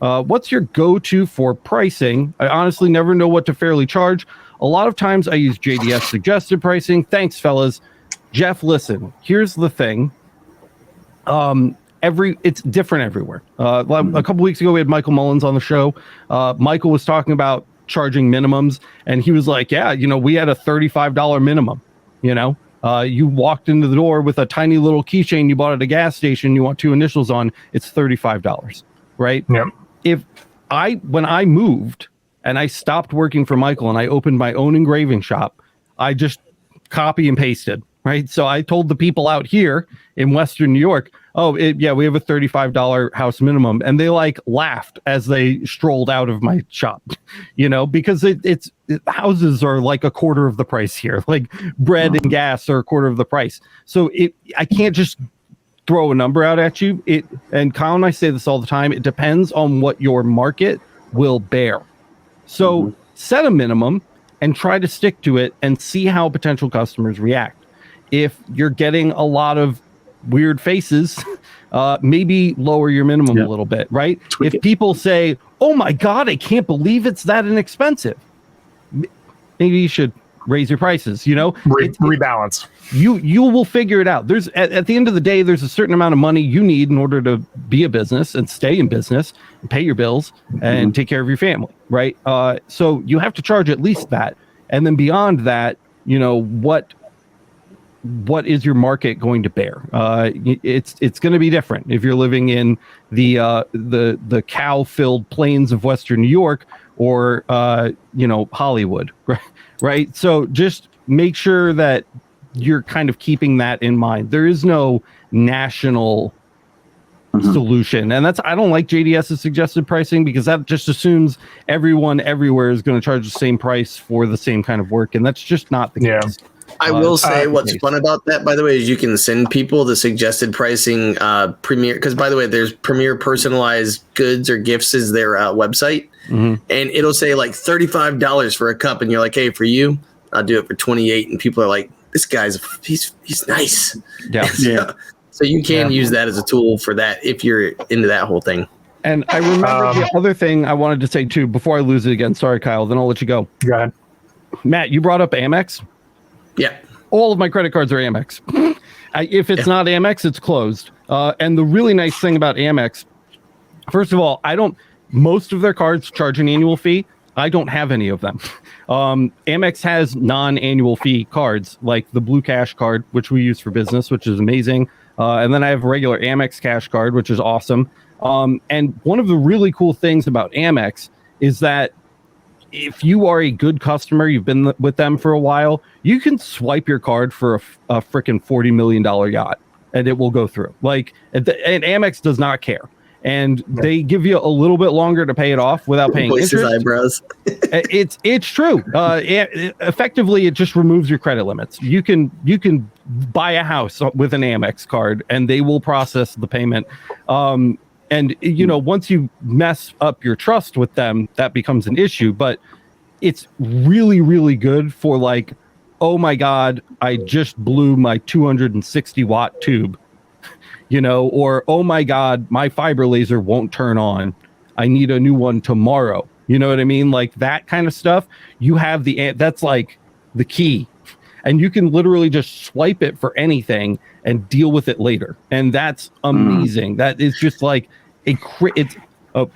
What's your go-to for pricing? I honestly never know what to fairly charge. A lot of times I use JDS suggested pricing. Thanks, fellas. Jeff, listen, here's the thing. It's different everywhere. A couple weeks ago, we had Michael Mullins on the show. Michael was talking about charging minimums, and he was like, yeah, we had a $35 minimum. You walked into the door with a tiny little keychain you bought at a gas station, you want 2 initials on, it's $35, right? Yep. When I moved and I stopped working for Michael and I opened my own engraving shop, I just copy and pasted, right? So I told the people out here in Western New York, we have a $35 house minimum. And they laughed as they strolled out of my shop, because houses are like a quarter of the price here, like bread and gas are a quarter of the price. So I can't just throw a number out at you. And Kyle and I say this all the time. It depends on what your market will bear. So set a minimum and try to stick to it and see how potential customers react. If you're getting a lot of weird faces, maybe lower your minimum a little bit, right? If people say, oh my God, I can't believe it's that inexpensive, maybe you should raise your prices, rebalance. You will figure it out. There's at the end of the day, there's a certain amount of money you need in order to be a business and stay in business and pay your bills and take care of your family, right? So you have to charge at least that. And then beyond that, what is your market going to bear? It's going to be different if you're living in the cow-filled plains of Western New York or Hollywood, right? So just make sure that you're kind of keeping that in mind. There is no national solution, and I don't like JDS's suggested pricing because that just assumes everyone everywhere is going to charge the same price for the same kind of work, and that's just not the case. I will say what's fun about that, by the way, is you can send people the suggested pricing Premier, because by the way, there's Premier personalized goods or gifts is their website, and it'll say like $35 for a cup, and you're like, hey, for you, I'll do it for 28, and people are like, this guy's he's nice. Yeah. So you can use that as a tool for that if you're into that whole thing. And I remember the other thing I wanted to say too before I lose it again. Sorry, Kyle. Then I'll let you go. Go ahead. Matt, you brought up Amex. Yeah. All of my credit cards are Amex. If it's not Amex, it's closed. And the really nice thing about Amex, first of all, most of their cards charge an annual fee. I don't have any of them. Amex has non-annual fee cards like the Blue Cash card, which we use for business, which is amazing. And then I have a regular Amex Cash card, which is awesome. And one of the really cool things about Amex is that if you are a good customer, you've been with them for a while, you can swipe your card for a freaking $40 million yacht and it will go through. Like, and Amex does not care. And they give you a little bit longer to pay it off without paying interest. Eyebrows. It's true. Effectively, it just removes your credit limits. You can buy a house with an Amex card, and they will process the payment. And once you mess up your trust with them, that becomes an issue. But it's really, really good for like, oh my God, I just blew my 260 watt tube. Or, oh my God, my fiber laser won't turn on. I need a new one tomorrow. You know what I mean? Like that kind of stuff. You have that's like the key. And you can literally just swipe it for anything and deal with it later. And that's amazing. That is just like it's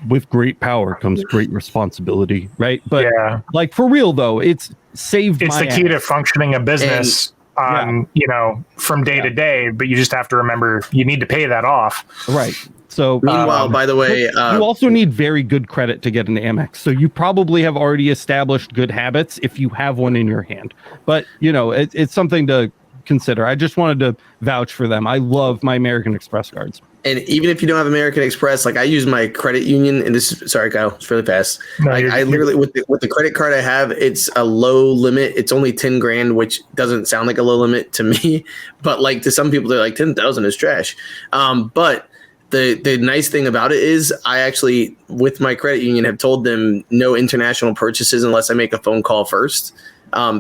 with great power comes great responsibility, right? But like for real though, it's saved. It's the key to functioning a business. From day to day, but you just have to remember you need to pay that off. Right. So meanwhile, by the way, you also need very good credit to get an Amex. So you probably have already established good habits if you have one in your hand. But it's something to consider. I just wanted to vouch for them. I love my American Express cards. And even if you don't have American Express, like I use my credit union, and sorry, Kyle, it's really fast. No, I literally with the credit card I have, it's a low limit. It's only 10 grand, which doesn't sound like a low limit to me, but like to some people, they're like 10,000 is trash. But the nice thing about it is I actually, with my credit union, have told them no international purchases unless I make a phone call first.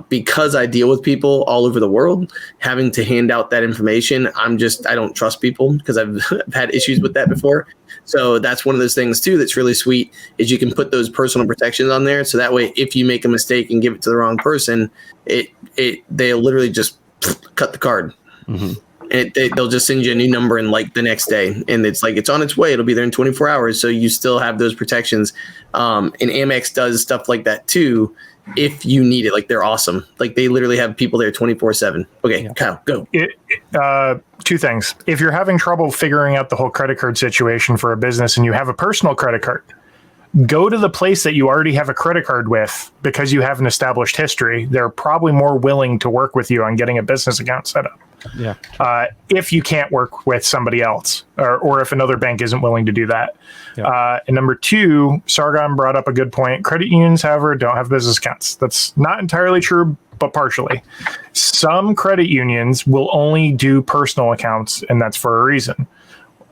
Because I deal with people all over the world, having to hand out that information, I don't trust people because I've had issues with that before. So that's one of those things too that's really sweet is you can put those personal protections on there. So that way, if you make a mistake and give it to the wrong person, they'll literally just cut the card. Mm-hmm. And they'll just send you a new number in like the next day. And it's like, it's on its way. It'll be there in 24 hours. So you still have those protections. And Amex does stuff like that too. If you need it, like they're awesome. Like they literally have people there 24/7. Okay, Kyle, go. Two things. If you're having trouble figuring out the whole credit card situation for a business and you have a personal credit card, go to the place that you already have a credit card with because you have an established history. They're probably more willing to work with you on getting a business account set up. Yeah. If you can't work with somebody else or if another bank isn't willing to do that. Yeah. And number two, Sargon brought up a good point. Credit unions, however, don't have business accounts. That's not entirely true, but partially. Some credit unions will only do personal accounts, and that's for a reason.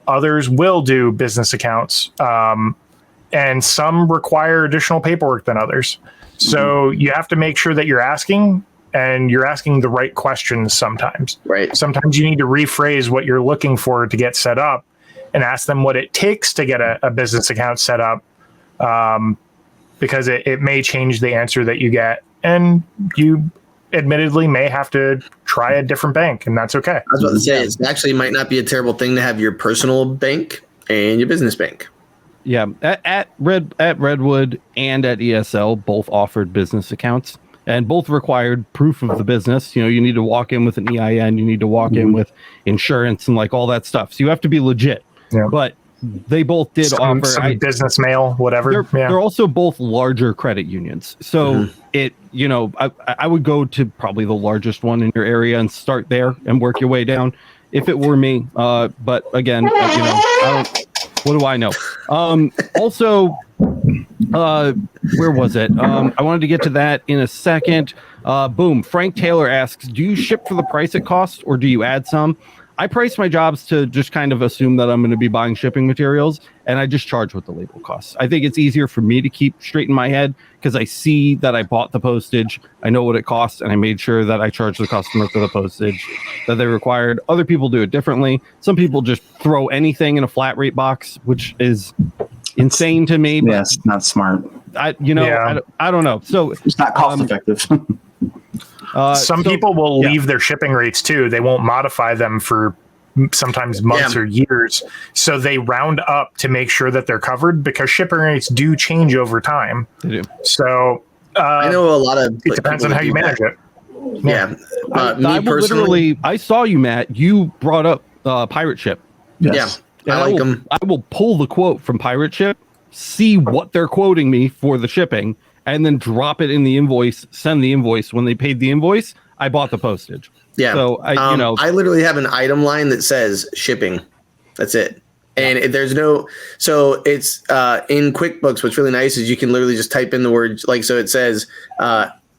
Others will do business accounts, and some require additional paperwork than others. So you have to make sure that you're asking the right questions sometimes. Right. Sometimes you need to rephrase what you're looking for to get set up and ask them what it takes to get a business account set up, because it may change the answer that you get. And you admittedly may have to try a different bank, and that's okay. I was about to say, it actually might not be a terrible thing to have your personal bank and your business bank. Yeah. At Redwood and at ESL, both offered business accounts. And both required proof of the business. You need to walk in with an EIN. You need to walk in with insurance and like all that stuff. So you have to be legit. Yeah. But they both did offer some business mail, whatever. They're also both larger credit unions. So I would go to probably the largest one in your area and start there and work your way down if it were me. But again, what do I know? Also, where was it? I wanted to get to that in a second. Boom. Frank Taylor asks, do you ship for the price it costs or do you add some? I price my jobs to just kind of assume that I'm going to be buying shipping materials, and I just charge what the label costs. I think it's easier for me to keep straight in my head because I see that I bought the postage, I know what it costs, and I made sure that I charge the customer for the postage that they required. Other people do it differently. Some people just throw anything in a flat rate box, which is insane to me. Yes, not smart. I don't know. So it's not cost effective. Some people will leave their shipping rates too. They won't modify them for sometimes months or years. So they round up to make sure that they're covered because shipping rates do change over time. They do. So I know a lot of it depends on how you manage it. Yeah. Me personally, I saw you, Matt. You brought up Pirate Ship. Yes. Yeah. I like them. I will pull the quote from Pirate Ship see what they're quoting me for the shipping, and then drop it in the invoice, send the invoice. When they paid the invoice, I bought the postage. Yeah. So I literally have an item line that says shipping. That's it. And there's no, so it's in QuickBooks. What's really nice is you can literally just type in the word, like, so it says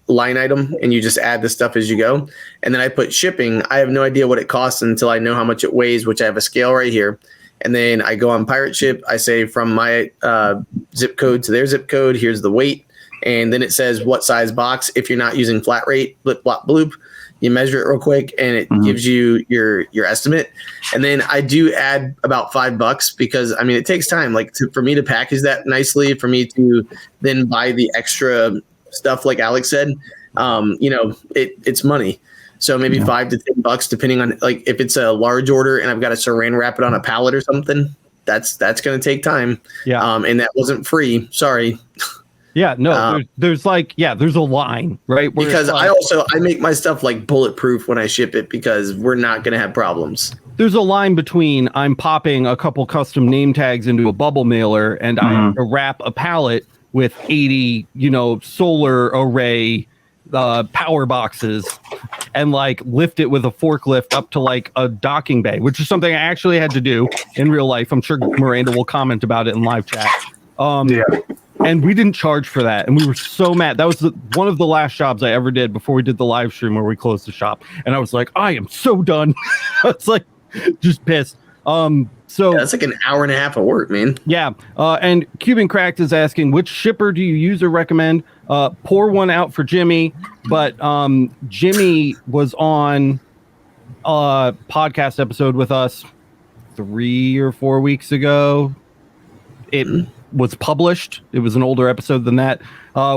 line item, and you just add the stuff as you go. And then I put shipping. I have no idea what it costs until I know how much it weighs, which I have a scale right here. And then I go on Pirate Ship. I say from my zip code to their zip code, here's the weight. And then it says what size box. If you're not using flat rate, blip, blop, bloop, you measure it real quick, and it gives you your estimate. And then I do add about $5 because I mean it takes time, like for me to package that nicely, for me to then buy the extra stuff, like Alex said. It's money. So maybe $5 to $10, depending on like if it's a large order and I've got to saran wrap it on a pallet or something. That's going to take time. Yeah. And that wasn't free. Sorry. Yeah, no, there's a line, right? Because I make my stuff like bulletproof when I ship it because we're not going to have problems. There's a line between I'm popping a couple custom name tags into a bubble mailer and I have to wrap a pallet with 80, solar array power boxes and like lift it with a forklift up to like a docking bay, which is something I actually had to do in real life. I'm sure Miranda will comment about it in live chat. And we didn't charge for that. And we were so mad. That was one of the last jobs I ever did before we did the live stream where we closed the shop. And I was like, I am so done. I was like, just pissed. So that's like an hour and a half of work, man. Yeah. And Cuban Cracked is asking, which shipper do you use or recommend? Pour one out for Jimmy. But Jimmy was on a podcast episode with us 3 or 4 weeks ago. It was published. It was an older episode than that,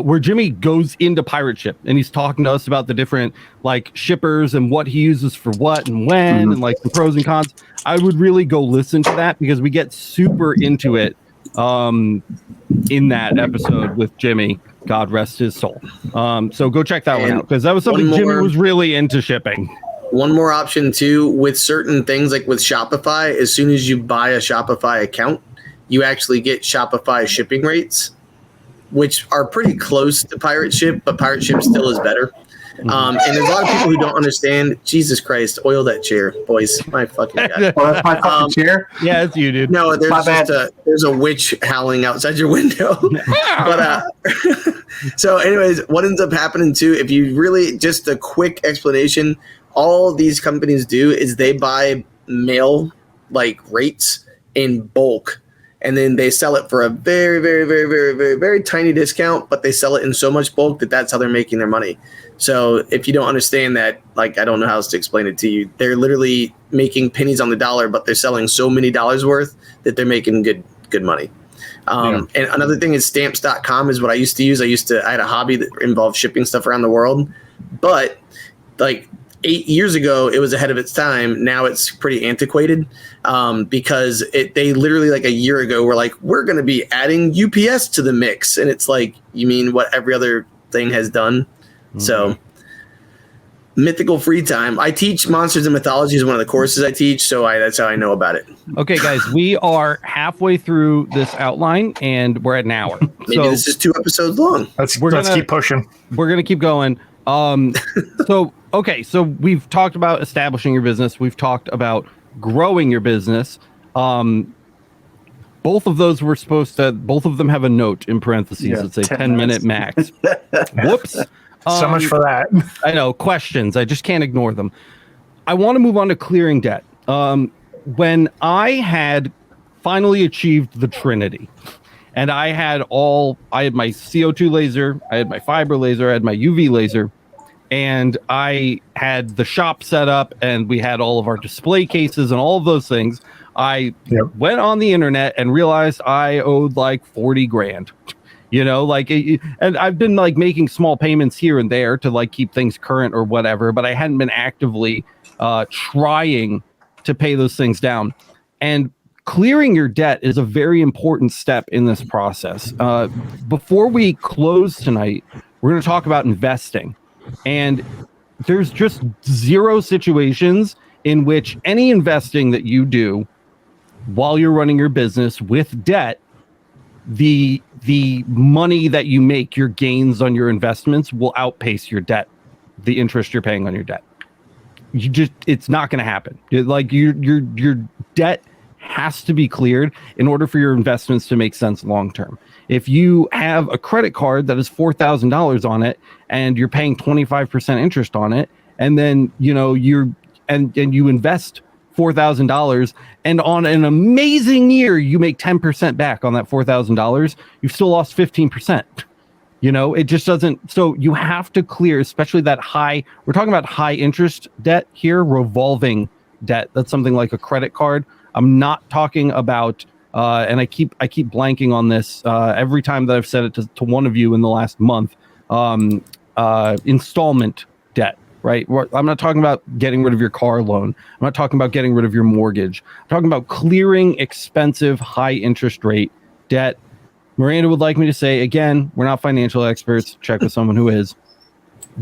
where Jimmy goes into Pirate Ship and he's talking to us about the different like shippers and what he uses for what and when and like the pros and cons. I would really go listen to that because we get super into it in that episode with Jimmy. God rest his soul. So go check that one out because that was something Jimmy was really into shipping. One more option too with certain things, like with Shopify, as soon as you buy a Shopify account, you actually get Shopify shipping rates, which are pretty close to Pirate Ship, but Pirate Ship still is better. And there's a lot of people who don't understand. Jesus Christ, oil that chair, boys. My fucking God. Oh, that's my fucking chair? Yeah, it's you, dude. No, there's a witch howling outside your window. But so anyways, what ends up happening too, if you really, just a quick explanation, all these companies do is they buy mail like rates in bulk. And then they sell it for a very, very, very, very, very, very tiny discount, but they sell it in so much bulk that's how they're making their money. So if you don't understand that, like, I don't know how else to explain it to you. They're literally making pennies on the dollar, but they're selling so many dollars worth that they're making good money. And another thing is stamps.com is what I used to use. I had a hobby that involved shipping stuff around the world, but like 8 years ago, it was ahead of its time. Now it's pretty antiquated because they literally like a year ago were like, we're going to be adding UPS to the mix. And it's like, you mean what every other thing has done? So mythical free time. I teach Monsters and Mythology is one of the courses I teach. So that's how I know about it. Okay, guys, we are halfway through this outline and we're at an hour. Maybe this is 2 episodes long. Let's keep pushing. We're going to keep going. So we've talked about establishing your business. We've talked about growing your business. Both of those were both of them have a note in parentheses. It's a 10-minute max. Whoops. So much for that. I know. Questions. I just can't ignore them. I want to move on to clearing debt. When I had finally achieved the Trinity, and I had my CO2 laser, I had my fiber laser, I had my UV laser, and I had the shop set up, and we had all of our display cases and all of those things. I went on the internet and realized I owed like 40 grand, and I've been like making small payments here and there to like keep things current or whatever, but I hadn't been actively trying to pay those things down. And clearing your debt is a very important step in this process. Before we close tonight, we're going to talk about investing. And there's just zero situations in which any investing that you do while you're running your business with debt the money that you make, your gains on your investments will outpace your debt, the interest you're paying on your debt. It's not going to happen. Like your debt has to be cleared in order for your investments to make sense long term. If you have a credit card that is $4,000 on it and you're paying 25% interest on it, and then you invest $4,000, and on an amazing year you make 10% back on that $4,000, you've still lost 15%. It just doesn't. So you have to clear, especially that high. We're talking about high interest debt here, revolving debt. That's something like a credit card. I'm not talking about, and I keep blanking on this every time that I've said it to one of you in the last month. Installment debt, right? I'm not talking about getting rid of your car loan. I'm not talking about getting rid of your mortgage. I'm talking about clearing expensive, high interest rate debt. Miranda would like me to say, again, we're not financial experts. Check with someone who is.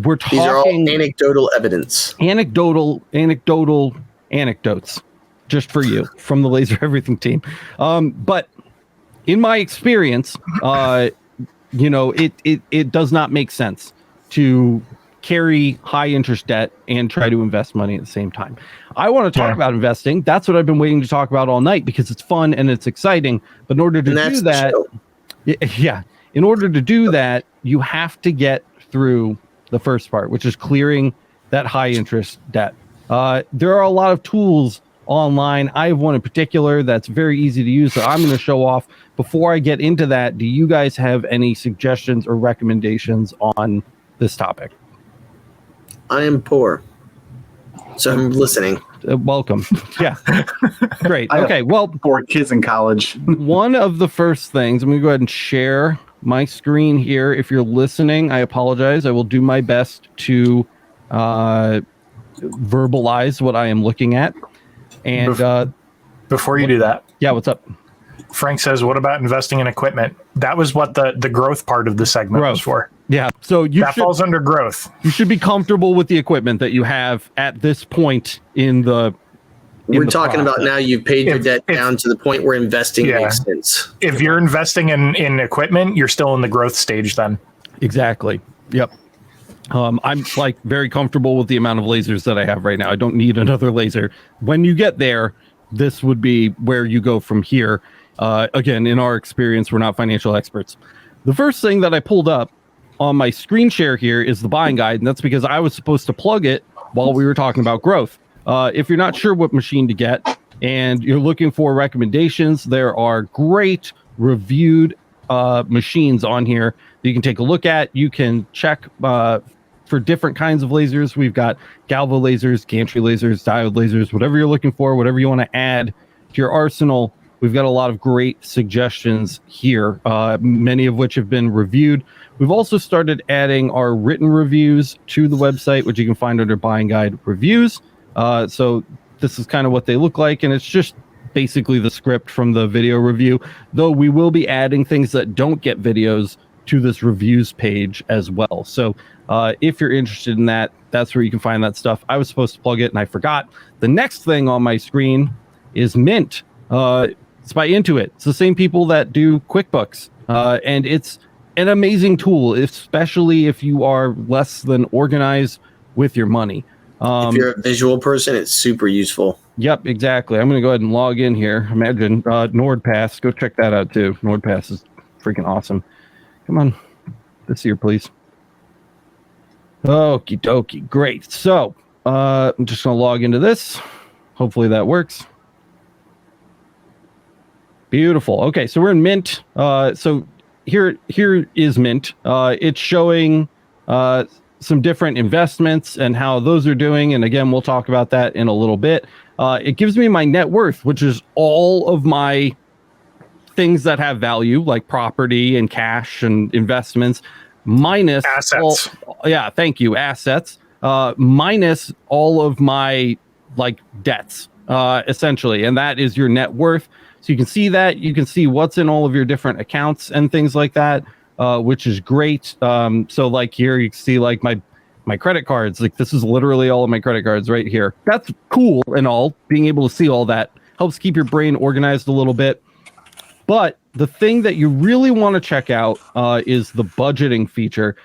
We're talking. These are all anecdotal evidence. Anecdotal anecdotes, just for you, from the Laser Everything team. But in my experience, it does not make sense to carry high interest debt and try to invest money at the same time. I want to talk about investing. That's what I've been waiting to talk about all night because it's fun and it's exciting. But in order to do that, in order to do that, you have to get through the first part, which is clearing that high interest debt. There are a lot of tools online. I have one in particular that's very easy to use, so I'm going to show off. Before I get into that, do you guys have any suggestions or recommendations on this topic? I am poor, so I'm listening. Welcome. Yeah. Great. Okay. Well, 4 kids in college. One of the first things, I'm going to go ahead and share my screen here. If you're listening, I apologize. I will do my best to verbalize what I am looking at. And before you do that, yeah, what's up? Frank says, what about investing in equipment? That was what the growth part of the segment was for. Yeah. So falls under growth. You should be comfortable with the equipment that you have at this point in the We're talking about now you've paid your debt down to the point where investing makes sense. If you're investing in equipment, you're still in the growth stage then. Exactly. Yep. I'm like very comfortable with the amount of lasers that I have right now. I don't need another laser. When you get there, this would be where you go from here. Again, in our experience, we're not financial experts. The first thing that I pulled up on my screen share here is the buying guide, and that's because I was supposed to plug it while we were talking about growth. If you're not sure what machine to get and you're looking for recommendations, there are great reviewed machines on here that you can take a look at. You can check for different kinds of lasers. We've got galvo lasers, gantry lasers, diode lasers, whatever you're looking for, whatever you want to add to your arsenal. We've got a lot of great suggestions here, many of which have been reviewed. We've also started adding our written reviews to the website, which you can find under Buying Guide Reviews. So this is kind of what they look like, and it's just basically the script from the video review, though we will be adding things that don't get videos to this reviews page as well. So if you're interested in that, that's where you can find that stuff. I was supposed to plug it and I forgot. The next thing on my screen is Mint. It's by Intuit. It's the same people that do QuickBooks, and it's an amazing tool, especially if you are less than organized with your money. If you're a visual person, it's super useful. Yep, exactly. I'm going to go ahead and log in here. Imagine NordPass. Go check that out too. NordPass is freaking awesome. Come on, this here, please. Okie dokie. Great. So I'm just going to log into this. Hopefully that works. Beautiful. Okay, so we're in Mint. So here is Mint. It's showing some different investments and how those are doing. And again, we'll talk about that in a little bit. It gives me my net worth, which is all of my things that have value, like property and cash and investments, minus assets. Thank you. Assets, minus all of my debts, essentially. And that is your net worth. So you can see that. You can see what's in all of your different accounts and things like that, which is great. So like here, you can see like my credit cards. Like this is literally all of my credit cards right here. That's cool and all. Being able to see all that helps keep your brain organized a little bit. But the thing that you really want to check out is the budgeting feature.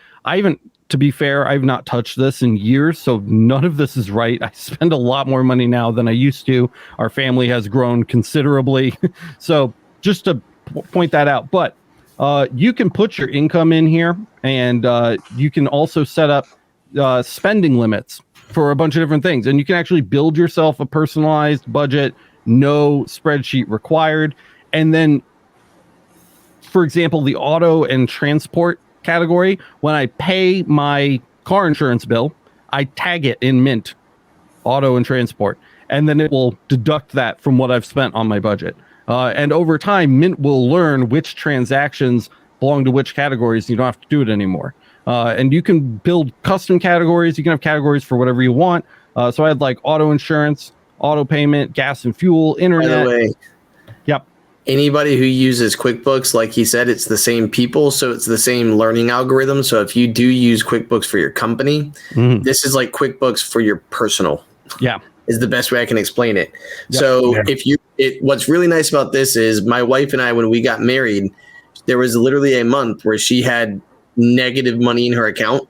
To be fair, I've not touched this in years, so none of this is right. I spend a lot more money now than I used to. Our family has grown considerably. So just to point that out. But you can put your income in here, and you can also set up spending limits for a bunch of different things. And you can actually build yourself a personalized budget, no spreadsheet required. And then, for example, the auto and transport category, when I pay my car insurance bill, I tag it in Mint, auto and transport, and then it will deduct that from what I've spent on my budget. And over time, Mint will learn which transactions belong to which categories. You don't have to do it anymore. And you can build custom categories. You can have categories for whatever you want. So I had like auto insurance, auto payment, gas and fuel, internet. By the way, yep. Anybody who uses QuickBooks, like he said, it's the same people, so it's the same learning algorithm. So if you do use QuickBooks for your company, this is like QuickBooks for your personal. Yeah, is the best way I can explain it. Yep. So what's really nice about this is my wife and I, when we got married, there was literally a month where she had negative money in her account,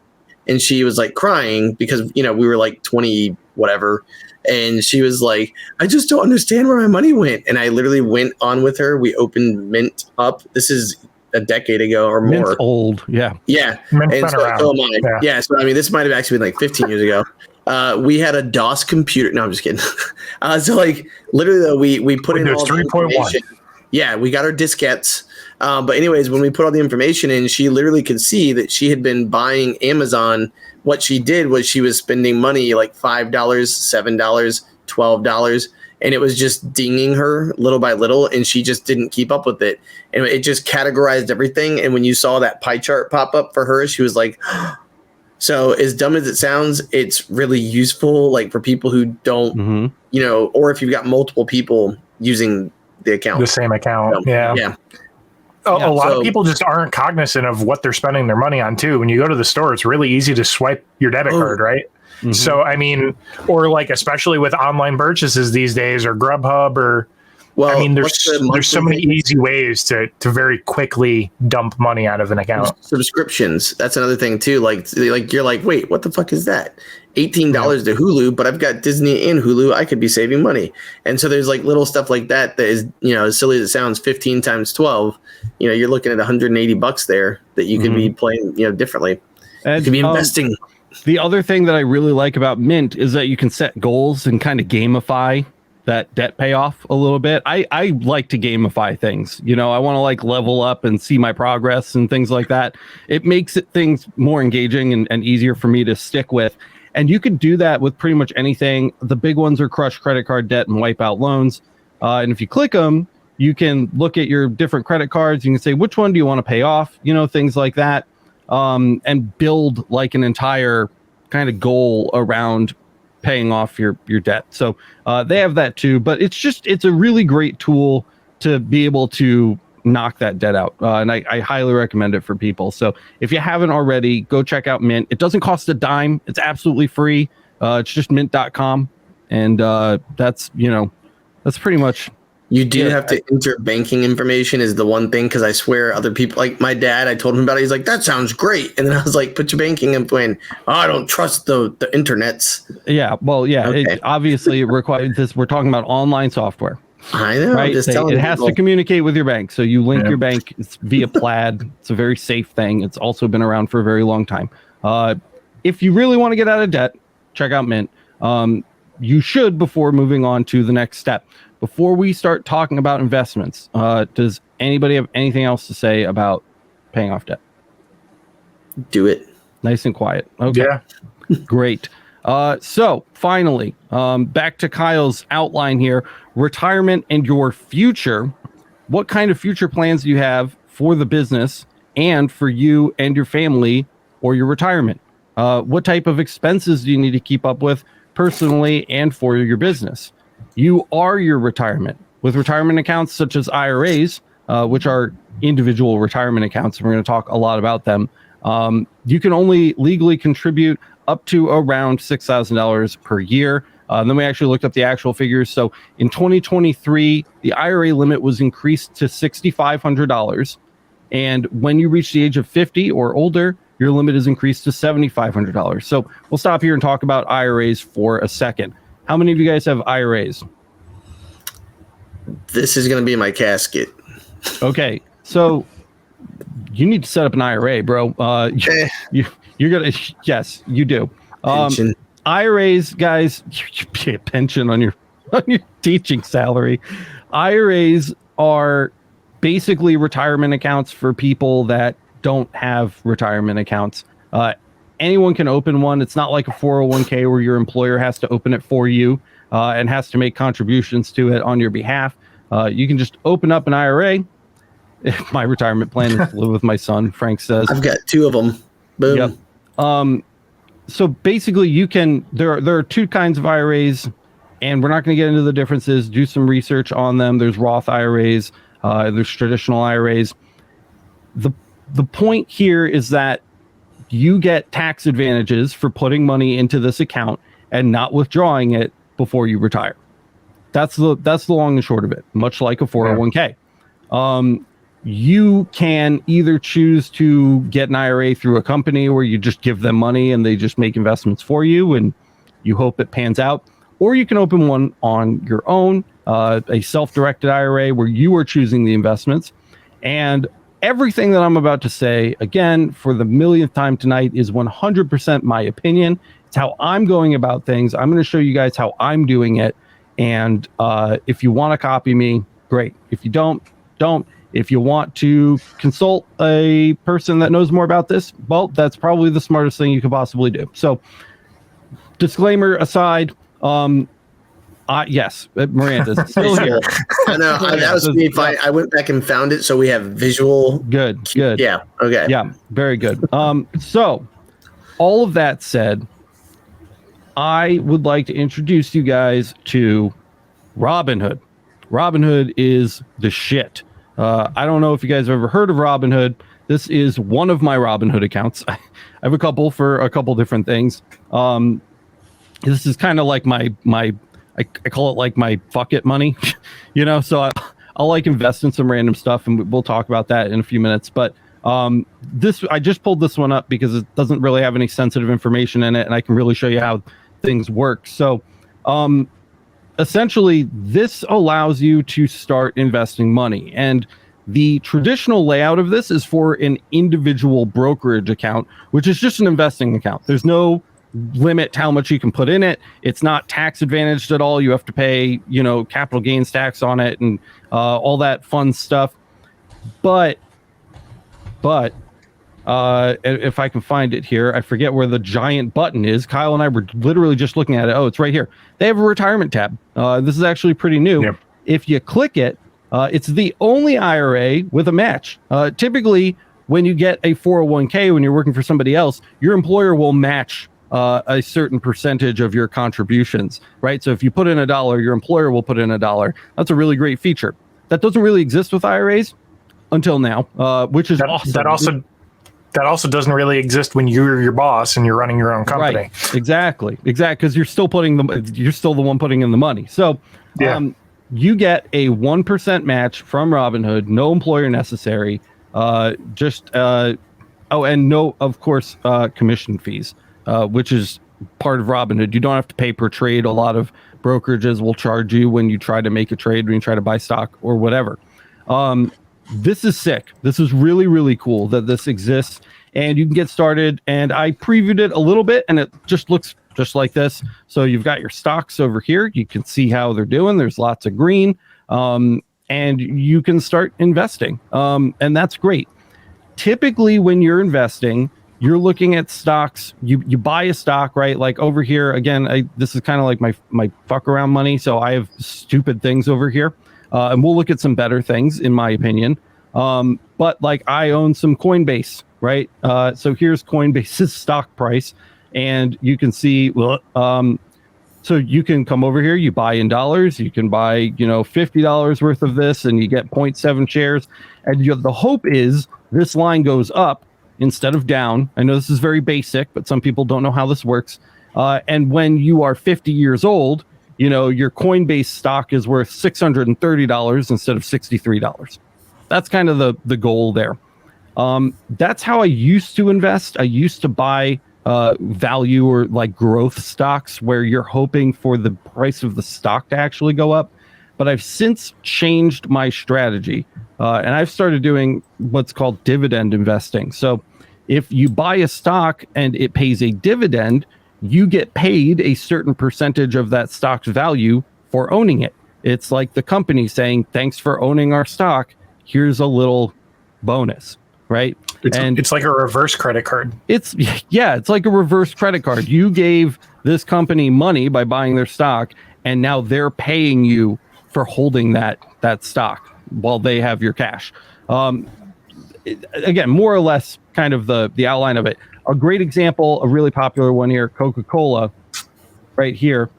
and she was like crying because we were like 20 whatever. And she was like, I just don't understand where my money went. And I literally went on with her. We opened Mint up. This is a decade ago or more. Mint's old. Yeah. Yeah. Mint's and been so, around. so am I. Yeah. So, I mean, this might have actually been like 15 years ago. We had a DOS computer. No, I'm just kidding. So like literally though, we put in all the 3.1. Yeah. We got our diskettes. But anyways, when we put all the information in, she literally could see that she had been buying Amazon. What she did was she was spending money like $5, $7, $12, and it was just dinging her little by little, and she just didn't keep up with it. And it just categorized everything. And when you saw that pie chart pop up for her, she was like, so as dumb as it sounds, it's really useful, like for people who don't, or if you've got multiple people using the account. The same account. So, yeah. A lot of people just aren't cognizant of what they're spending their money on too. When you go to the store, it's really easy to swipe your debit card, right? So, I mean, or like, especially with online purchases these days or Grubhub or, I mean, there's so many easy ways to very quickly dump money out of an account. Subscriptions. That's another thing too. Like you're like, wait, what the fuck is that? $18 to Hulu, but I've got Disney and Hulu. I could be saving money. And so there's like little stuff like that is, as silly as it sounds, 15 times 12, you're looking at $180 there that you could be playing, differently. And, you could be investing. The other thing that I really like about Mint is that you can set goals and kind of gamify that debt payoff a little bit. I like to gamify things. I want to like level up and see my progress and things like that. It makes things more engaging and easier for me to stick with. And you can do that with pretty much anything. The big ones are crush credit card debt and wipe out loans. And if you click them, you can look at your different credit cards. You can say, which one do you want to pay off? Things like that. And build like an entire kind of goal around paying off your debt. So they have that too, but it's a really great tool to be able to knock that debt out. And I highly recommend it for people. So if you haven't already, go check out Mint. It doesn't cost a dime. It's absolutely free. It's just mint.com. And that's pretty much. You do have to enter banking information is the one thing, because I swear other people, like my dad, I told him about it. He's like, that sounds great. And then I was like, put your banking info in. Oh, I don't trust the internets. Yeah. Well, yeah. Okay. Obviously, it requires this. We're talking about online software. I know. Right? It has to communicate with your bank. So you link your bank. It's via Plaid. It's a very safe thing. It's also been around for a very long time. If you really want to get out of debt, check out Mint. You should before moving on to the next step. Before we start talking about investments, does anybody have anything else to say about paying off debt? Do it. Nice and quiet. Okay. Yeah. Great. So finally, back to Kyle's outline here. Retirement and your future. What kind of future plans do you have for the business and for you and your family or your retirement? What type of expenses do you need to keep up with personally and for your business? You are your retirement. With retirement accounts such as IRAs, which are individual retirement accounts, and we're going to talk a lot about them, you can only legally contribute up to around $6,000 per year. Then we actually looked up the actual figures. So in 2023, the IRA limit was increased to $6,500. And when you reach the age of 50 or older, your limit is increased to $7,500. So we'll stop here and talk about IRAs for a second. How many of you guys have IRAs? This is going to be my casket. Okay, so you need to set up an IRA, bro. You're gonna, yes, you do. Pension. IRAs, guys, you pay a pension on your teaching salary. IRAs are basically retirement accounts for people that don't have retirement accounts. Anyone can open one. It's not like a 401k where your employer has to open it for you and has to make contributions to it on your behalf. You can just open up an IRA. My retirement plan is to live with my son, Frank says. I've got 2 of them. Boom. Yep. So basically, you can. There are 2 kinds of IRAs, and we're not going to get into the differences. Do some research on them. There's Roth IRAs. There's traditional IRAs. The point here is that you get tax advantages for putting money into this account and not withdrawing it before you retire. That's the long and short of it. Much like a 401k. You can either choose to get an IRA through a company where you just give them money and they just make investments for you and you hope it pans out, or you can open one on your own, a self-directed IRA where you are choosing the investments. And everything that I'm about to say, again, for the millionth time tonight, is 100% my opinion. It's how I'm going about things. I'm going to show you guys how I'm doing it. And if you want to copy me, great. If you don't. If you want to consult a person that knows more about this, well, that's probably the smartest thing you could possibly do. So, disclaimer aside, yes, Miranda's still here. I know, that was me. I went back and found it, so we have visual. Good. Yeah, okay. Yeah, very good. So, all of that said, I would like to introduce you guys to Robinhood. Robinhood is the shit. I don't know if you guys have ever heard of Robinhood. This is one of my Robinhood accounts. I have a couple for a couple different things. This is kind of like my I call it like my fuck it money, so I'll like invest in some random stuff, and we'll talk about that in a few minutes. But I just pulled this one up because it doesn't really have any sensitive information in it, and I can really show you how things work. So essentially, this allows you to start investing money. And the traditional layout of this is for an individual brokerage account, which is just an investing account. There's no limit to how much you can put in it. It's not tax advantaged at all. You have to pay, capital gains tax on it and all that fun stuff. But if I can find it here, I forget where the giant button is. Kyle and I were literally just looking at it. Oh, it's right here. They have a retirement tab. This is actually pretty new. Yep. If you click it, it's the only IRA with a match. Typically, when you get a 401k, when you're working for somebody else, your employer will match a certain percentage of your contributions, right? So if you put in $1, your employer will put in $1. That's a really great feature. That doesn't really exist with IRAs until now, which is awesome. That also doesn't really exist when you're your boss and you're running your own company. Right. Exactly. Because you're still the one putting in the money. So you get a 1% match from Robinhood, no employer necessary. And no, of course, commission fees, which is part of Robinhood. You don't have to pay per trade. A lot of brokerages will charge you when you try to make a trade, when you try to buy stock or whatever. This is sick. This is really, really cool that this exists, and you can get started. And I previewed it a little bit, and it just looks just like this. So you've got your stocks over here. You can see how they're doing. There's lots of green, and you can start investing. And that's great. Typically, when you're investing, you're looking at stocks. You buy a stock, right? Like over here, again, this is kind of like my fuck around money. So I have stupid things over here. And we'll look at some better things, in my opinion. But like I own some Coinbase, right? So here's Coinbase's stock price, and you can see, so you can come over here, you buy in dollars, you can buy, $50 worth of this, and you get 0.7 shares. And the hope is this line goes up instead of down. I know this is very basic, but some people don't know how this works. And when you are 50 years old, your Coinbase stock is worth $630 instead of $63. That's kind of the goal there. That's how I used to invest. I used to buy value or like growth stocks where you're hoping for the price of the stock to actually go up. But I've since changed my strategy, and I've started doing what's called dividend investing. So if you buy a stock and it pays a dividend, you get paid a certain percentage of that stock's value for owning it. It's like the company saying, thanks for owning our stock. Here's a little bonus, right? It's like a reverse credit card. It's like a reverse credit card. You gave this company money by buying their stock, and now they're paying you for holding that stock while they have your cash. Again, more or less kind of the outline of it. A great example, a really popular one here, Coca-Cola, right here.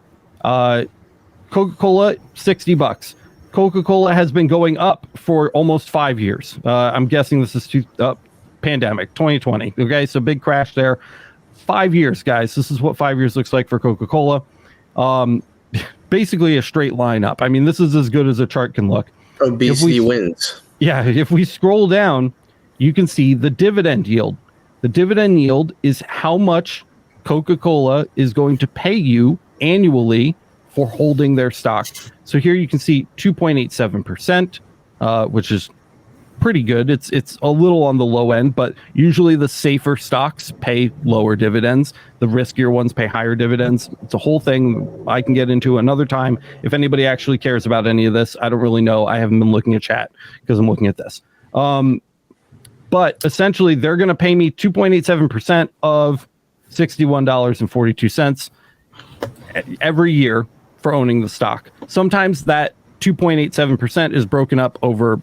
Coca-Cola, $60. Coca-Cola has been going up for almost 5 years. I'm guessing this is pandemic, 2020. Okay, so big crash there. 5 years, guys. This is what 5 years looks like for Coca-Cola. Basically a straight line up. I mean, this is as good as a chart can look. Obesity wins. Yeah, if we scroll down, you can see the dividend yield. The dividend yield is how much Coca-Cola is going to pay you annually for holding their stock. So here you can see 2.87%, which is pretty good. It's a little on the low end, but usually the safer stocks pay lower dividends. The riskier ones pay higher dividends. It's a whole thing I can get into another time. If anybody actually cares about any of this, I don't really know. I haven't been looking at chat because I'm looking at this. But essentially, they're going to pay me 2.87% of $61.42 every year for owning the stock. Sometimes that 2.87% is broken up over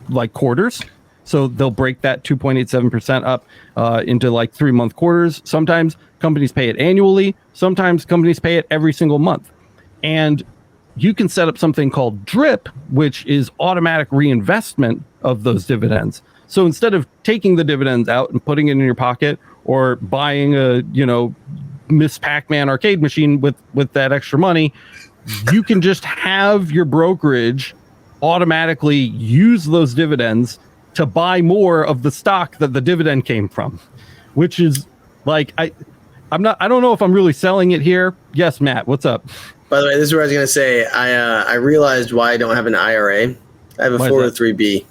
like quarters. So they'll break that 2.87% up into like 3-month quarters. Sometimes companies pay it annually. Sometimes companies pay it every single month. And you can set up something called DRIP, which is automatic reinvestment of those dividends. So instead of taking the dividends out and putting it in your pocket or buying a, Miss Pac-Man arcade machine with that extra money, you can just have your brokerage automatically use those dividends to buy more of the stock that the dividend came from, which is like, I don't know if I'm really selling it here. Yes, Matt, what's up? By the way, this is what I was going to say. I realized why I don't have an IRA. I have a 403B.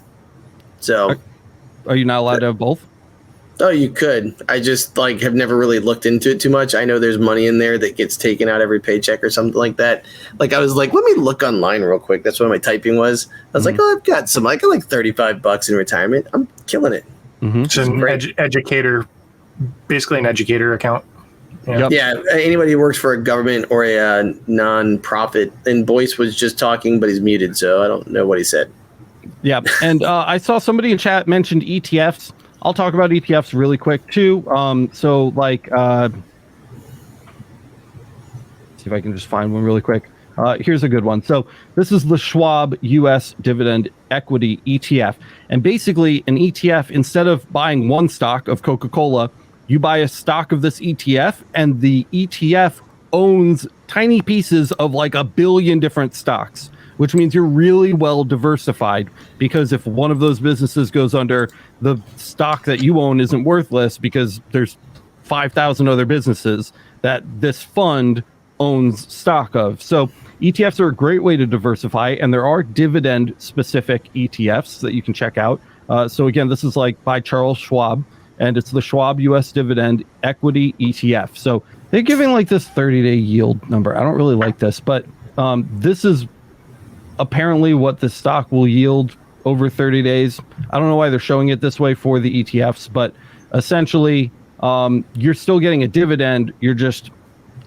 So, are you not allowed to have both? Oh, you could. I just have never really looked into it too much. I know there's money in there that gets taken out every paycheck or something like that. I was like, let me look online real quick. That's what my typing was. I was like, oh, I've got some. I got like $35 in retirement. I'm killing it. Mm-hmm. It's an educator, basically an educator account. Yeah. Yep. Yeah, anybody who works for a government or a non-profit. And Boyce was just talking, but he's muted, so I don't know what he said. Yeah, and I saw somebody in chat mentioned ETFs. I'll talk about ETFs really quick too. See if I can just find one really quick. Here's a good one. So this is the Schwab US Dividend Equity ETF. And basically an ETF, instead of buying one stock of Coca-Cola, you buy a stock of this ETF, and the ETF owns tiny pieces of like 1 billion different stocks, which means you're really well diversified, because if one of those businesses goes under, the stock that you own isn't worthless because there's 5,000 other businesses that this fund owns stock of. So ETFs are a great way to diversify, and there are dividend specific ETFs that you can check out. So again, this is like by Charles Schwab, and it's the Schwab US Dividend Equity ETF. So they're giving like this 30-day yield number. I don't really like this, but this is apparently what the stock will yield over 30 days. I don't know why they're showing it this way for the ETFs, but essentially you're still getting a dividend. You're just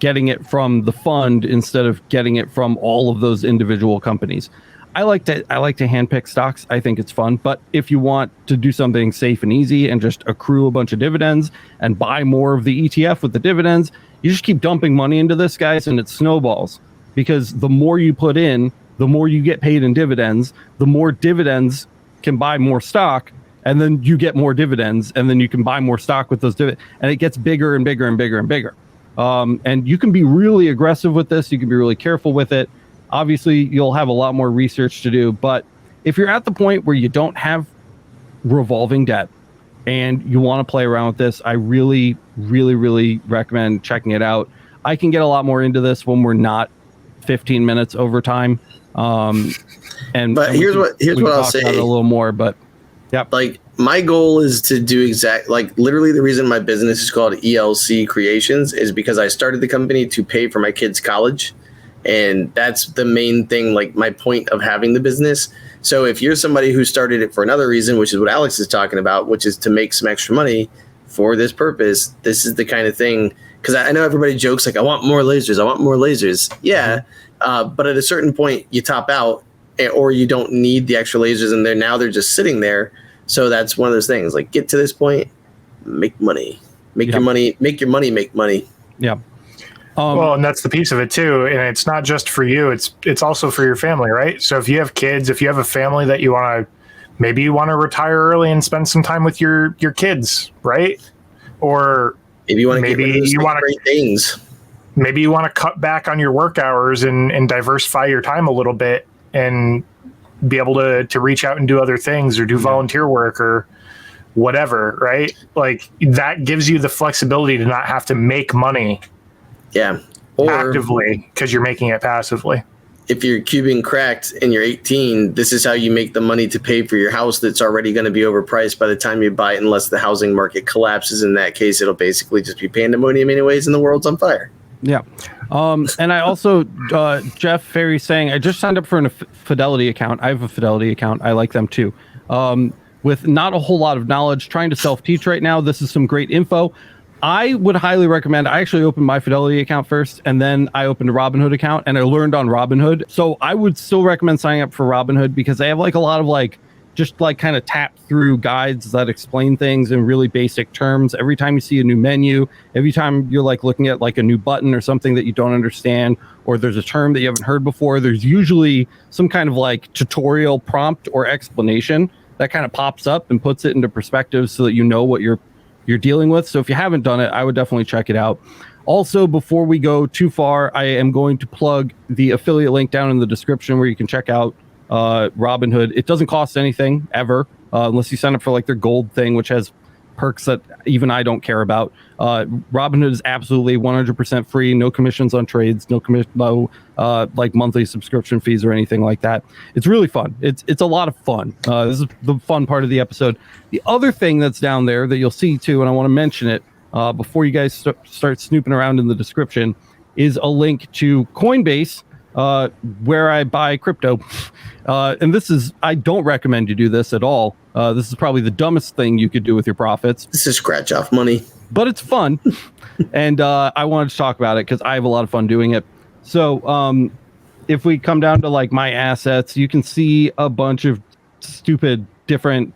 getting it from the fund instead of getting it from all of those individual companies. I like to handpick stocks. I think it's fun. But if you want to do something safe and easy and just accrue a bunch of dividends and buy more of the ETF with the dividends, you just keep dumping money into this, guys, and it snowballs. Because the more you put in, the more you get paid in dividends, the more dividends can buy more stock, and then you get more dividends, and then you can buy more stock with those dividends, and it gets bigger and bigger and bigger and bigger. And you can be really aggressive with this. You can be really careful with it. Obviously, you'll have a lot more research to do. But if you're at the point where you don't have revolving debt and you want to play around with this, I really, really, really recommend checking it out. I can get a lot more into this when we're not 15 minutes over time. But here's what I'll say a little more, but yeah, like my goal is to do literally the reason my business is called ELC Creations is because I started the company to pay for my kids' college. And that's the main thing, like my point of having the business. So if you're somebody who started it for another reason, which is what Alex is talking about, which is to make some extra money for this purpose, this is the kind of thing. Because I know everybody jokes like, I want more lasers. I want more lasers. Yeah. But at a certain point, you top out or you don't need the extra lasers in there. Now they're just sitting there. So that's one of those things. Like, get to this point, make money. Make your money. Make your money make money. Yeah. Well, and that's the piece of it too. And it's not just for you, it's also for your family, right? So if you have kids, if you have a family that you want to retire early and spend some time with your kids, right? Or maybe you want to great things. Maybe you want to cut back on your work hours and diversify your time a little bit and be able to reach out and do other things or do volunteer work or whatever, right? Like that gives you the flexibility to not have to make money. Yeah. Or actively because you're making it passively. If you're cubing cracked and you're 18, this is how you make the money to pay for your house that's already going to be overpriced by the time you buy it, unless the housing market collapses. In that case, it'll basically just be pandemonium anyways, and the world's on fire. Yeah. And I also, Jeff Ferry saying, I just signed up for a Fidelity account. I have a Fidelity account. I like them too. With not a whole lot of knowledge, trying to self-teach right now. This is some great info. I would highly recommend. I actually opened my Fidelity account first, and then I opened a Robinhood account, and I learned on Robinhood. So I would still recommend signing up for Robinhood because they have like a lot of just kind of tap through guides that explain things in really basic terms. Every time you see a new menu, every time you're looking at a new button or something that you don't understand, or there's a term that you haven't heard before, there's usually some kind of tutorial prompt or explanation that kind of pops up and puts it into perspective so that you know what you're dealing with. So if you haven't done it, I would definitely check it out. Also, before we go too far, I am going to plug the affiliate link down in the description where you can check out Robinhood. It doesn't cost anything ever, unless you sign up for their gold thing, which has perks that even I don't care about. Robinhood is absolutely 100% free, no commissions on trades, no monthly subscription fees or anything like that. It's really fun. It's a lot of fun. This is the fun part of the episode. The other thing that's down there that you'll see too, and I want to mention it before you guys start snooping around in the description, is a link to Coinbase, where I buy crypto. And I don't recommend you do this at all. This is probably the dumbest thing you could do with your profits. This is scratch off money. But it's fun. And I wanted to talk about it because I have a lot of fun doing it. So if we come down to my assets, you can see a bunch of stupid different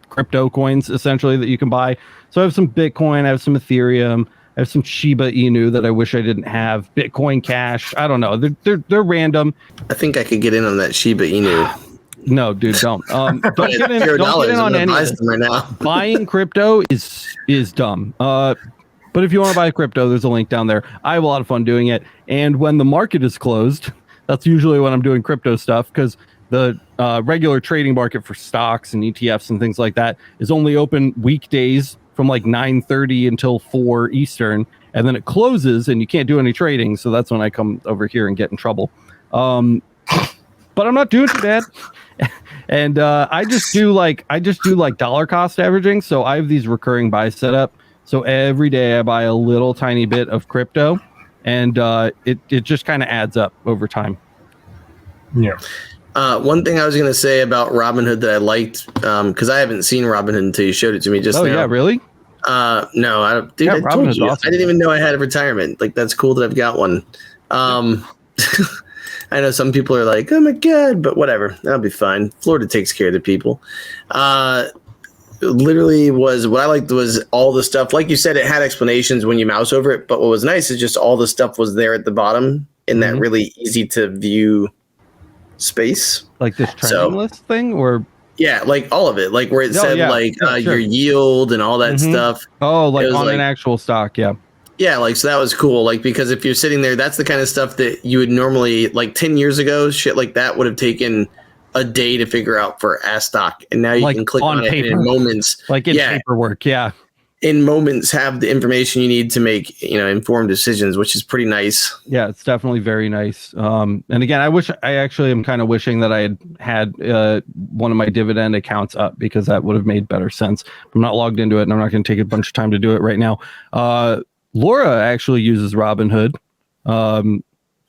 crypto coins essentially that you can buy. So I have some Bitcoin, I have some Ethereum, I have some Shiba Inu that I wish I didn't have. Bitcoin Cash. I don't know. They're random. I think I could get in on that Shiba Inu. No, dude, don't. Don't get in on any of this. Right now. Buying crypto is dumb. But if you want to buy crypto, there's a link down there. I have a lot of fun doing it. And when the market is closed, that's usually when I'm doing crypto stuff, because the regular trading market for stocks and ETFs and things like that is only open weekdays from 9:30 until 4 Eastern, and then it closes and you can't do any trading. So that's when I come over here and get in trouble. But I'm not doing too bad. And I just do dollar cost averaging. So I have these recurring buys set up. So every day I buy a little tiny bit of crypto, and it just kind of adds up over time. Yeah. One thing I was going to say about Robinhood that I liked, because I haven't seen Robinhood until you showed it to me just now. Oh, yeah, really? No, I told you. Awesome. I didn't even know I had a retirement. That's cool that I've got one. I know some people are like, oh my God, but whatever. That'll be fine. Florida takes care of the people. Literally what I liked was all the stuff. Like you said, it had explanations when you mouse over it. But what was nice is just all the stuff was there at the bottom in that really easy to view space. Like this trending list thing, or Yeah, like all of it, like where it said Sure. your yield and all that stuff. Oh, like on like, an actual stock, yeah. Yeah, like so that was cool. Like because if you're sitting there, that's the kind of stuff that you would normally like 10 years ago, shit like that would have taken a day to figure out for a stock, and now you Like can click on on it and paper. in moments. Like in paperwork, yeah. In moments, have the information you need to make informed decisions, which is pretty nice. Yeah, it's definitely very nice. And again, I actually am kind of wishing that I had one of my dividend accounts up, because that would have made better sense. I'm not logged into it, and I'm not going to take a bunch of time to do it right now. Laura actually uses Robinhood.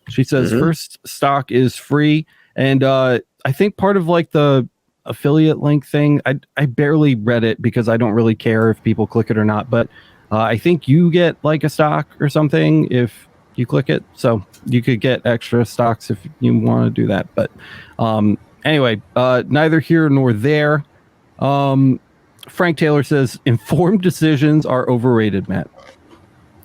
She says first stock is free, and I think part of like the affiliate link thing, I barely read it because I don't really care if people click it or not, but I think you get like a stock or something if you click it, so you could get extra stocks if you want to do that. But anyway, neither here nor there. Frank Taylor says informed decisions are overrated, Matt.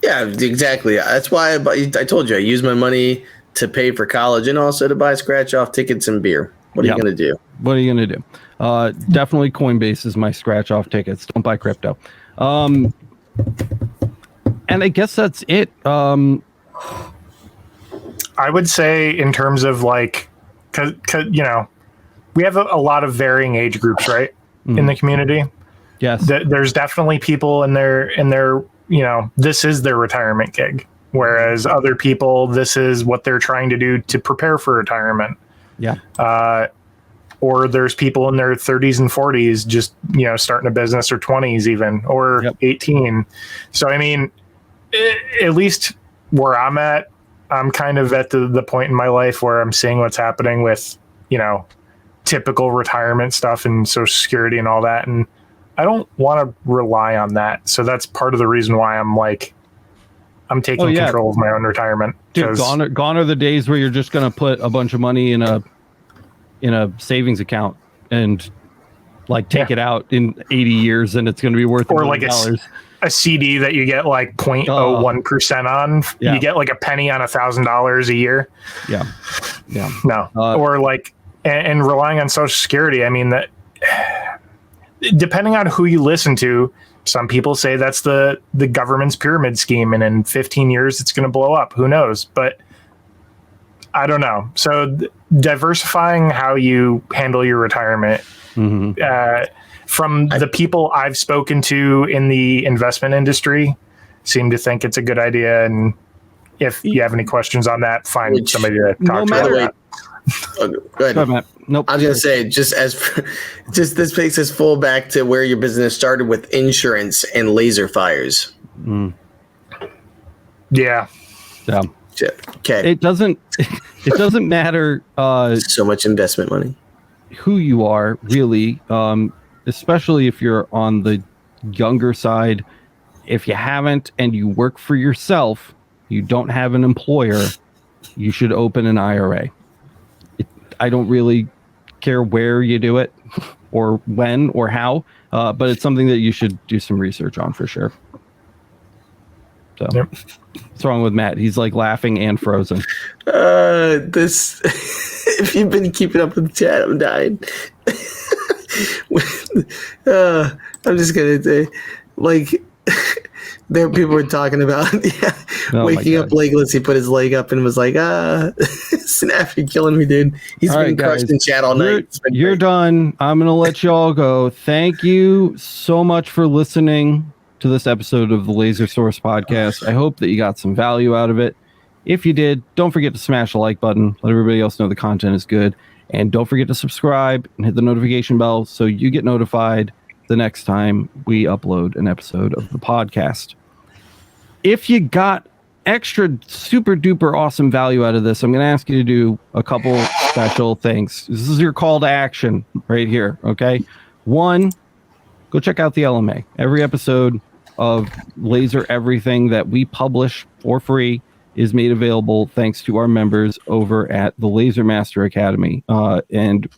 Yeah, exactly. That's why I told you I use my money to pay for college and also to buy scratch off tickets and beer. What are you going to do? What are you going to do? Definitely Coinbase is my scratch off tickets. Don't buy crypto. And I guess that's it. I would say in terms of like, cause we have a lot of varying age groups, right? In the community. Yes. There's definitely people in their, this is their retirement gig. Whereas other people, this is what they're trying to do to prepare for retirement. Yeah. Or there's people in their 30s and 40s just, starting a business, or 20s even, or 18. So, I mean, at least where I'm at, I'm kind of at the point in my life where I'm seeing what's happening with, typical retirement stuff and Social Security and all that. And I don't want to rely on that. So that's part of the reason why I'm taking control of my own retirement. Dude, gone are the days where you're just going to put a bunch of money in a savings account and like take it out in 80 years and it's going to be worth or like $1,000,000. A CD that you get like 0.01% on. Yeah. You get like a penny on $1,000 a year. Yeah. No. Or like, and relying on Social Security. I mean, that depending on who you listen to, some people say that's the government's pyramid scheme, and in 15 years it's going to blow up. Who knows? But I don't know. So diversifying how you handle your retirement, from the people I've spoken to in the investment industry, seem to think it's a good idea. And if you have any questions on that, find somebody to talk to. Go ahead. Matt. Nope. I was gonna say, just this takes us full back to where your business started with insurance and laser fires. Yeah. Okay. It doesn't matter so much investment money who you are, really, especially if you're on the younger side. If you haven't and you work for yourself, you don't have an employer, you should open an IRA. I don't really care where you do it or when or how, but it's something that you should do some research on for sure. So what's wrong with Matt? He's like laughing and frozen. If you've been keeping up with the chat, I'm dying. I'm just gonna say, like, there people were talking about waking up legless. He put his leg up and was like, Snap, you're killing me, dude. He's been crushed in chat all night. You're done. I'm gonna let you all go. Thank you so much for listening to this episode of the Laser Source Podcast. I hope that you got some value out of it. If you did, don't forget to smash the like button. Let everybody else know the content is good. And don't forget to subscribe and hit the notification bell so you get notified the next time we upload an episode of the podcast. If you got extra super duper awesome value out of this, I'm going to ask you to do a couple special things. This is your call to action right here, okay? One, go check out the LMA. Every episode of Laser Everything that we publish for free is made available thanks to our members over at the Laser Master Academy. And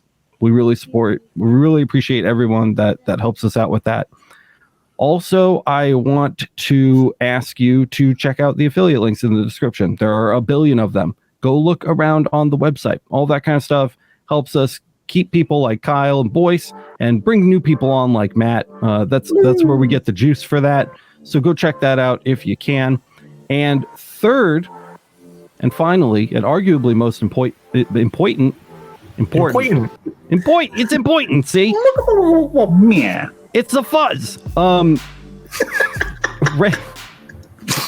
we really appreciate everyone that helps us out with that. Also, I want to ask you to check out the affiliate links in the description. There are a billion of them. Go look around on the website. All that kind of stuff helps us keep people like Kyle and Boyce and bring new people on like Matt. That's where we get the juice for that. So go check that out if you can. And third, and finally, and arguably most important. It's important. See, Yeah. it's a fuzz.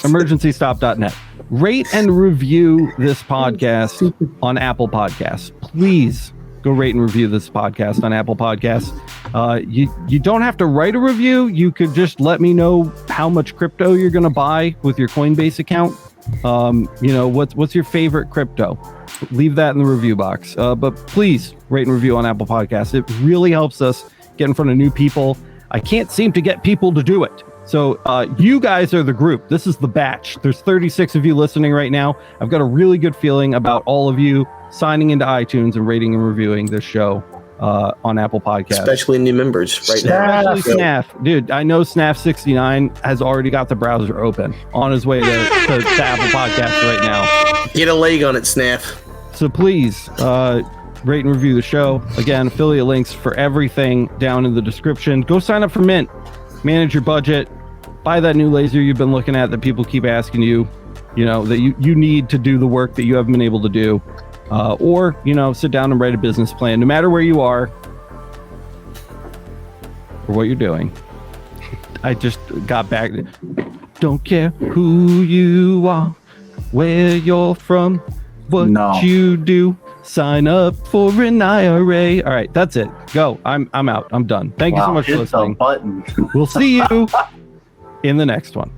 Emergencystop.net. Rate and review this podcast on Apple Podcasts. Please go rate and review this podcast on Apple Podcasts. You don't have to write a review. You could just let me know how much crypto you're going to buy with your Coinbase account. What's your favorite crypto? Leave that in the review box. But please rate and review on Apple Podcasts. It really helps us get in front of new people. I can't seem to get people to do it. So you guys are the group. This is the batch. There's 36 of you listening right now. I've got a really good feeling about all of you signing into iTunes and rating and reviewing this show on Apple Podcasts. Especially new members right now. Especially Snaf. Dude, I know Snaf69 has already got the browser open on his way to Apple Podcasts right now. Get a leg on it, Snaf. So please rate and review the show. Again, affiliate links for everything down in the description. Go sign up for Mint. Manage your budget. Buy that new laser you've been looking at that people keep asking you, that you need to do the work that you haven't been able to do. Or sit down and write a business plan, no matter where you are or what you're doing. I just got back. Don't care who you are, where you're from, what you do. Sign up for an IRA. All right, that's it. Go. I'm out. I'm done. Thank you so much for listening. Button. We'll see you in the next one.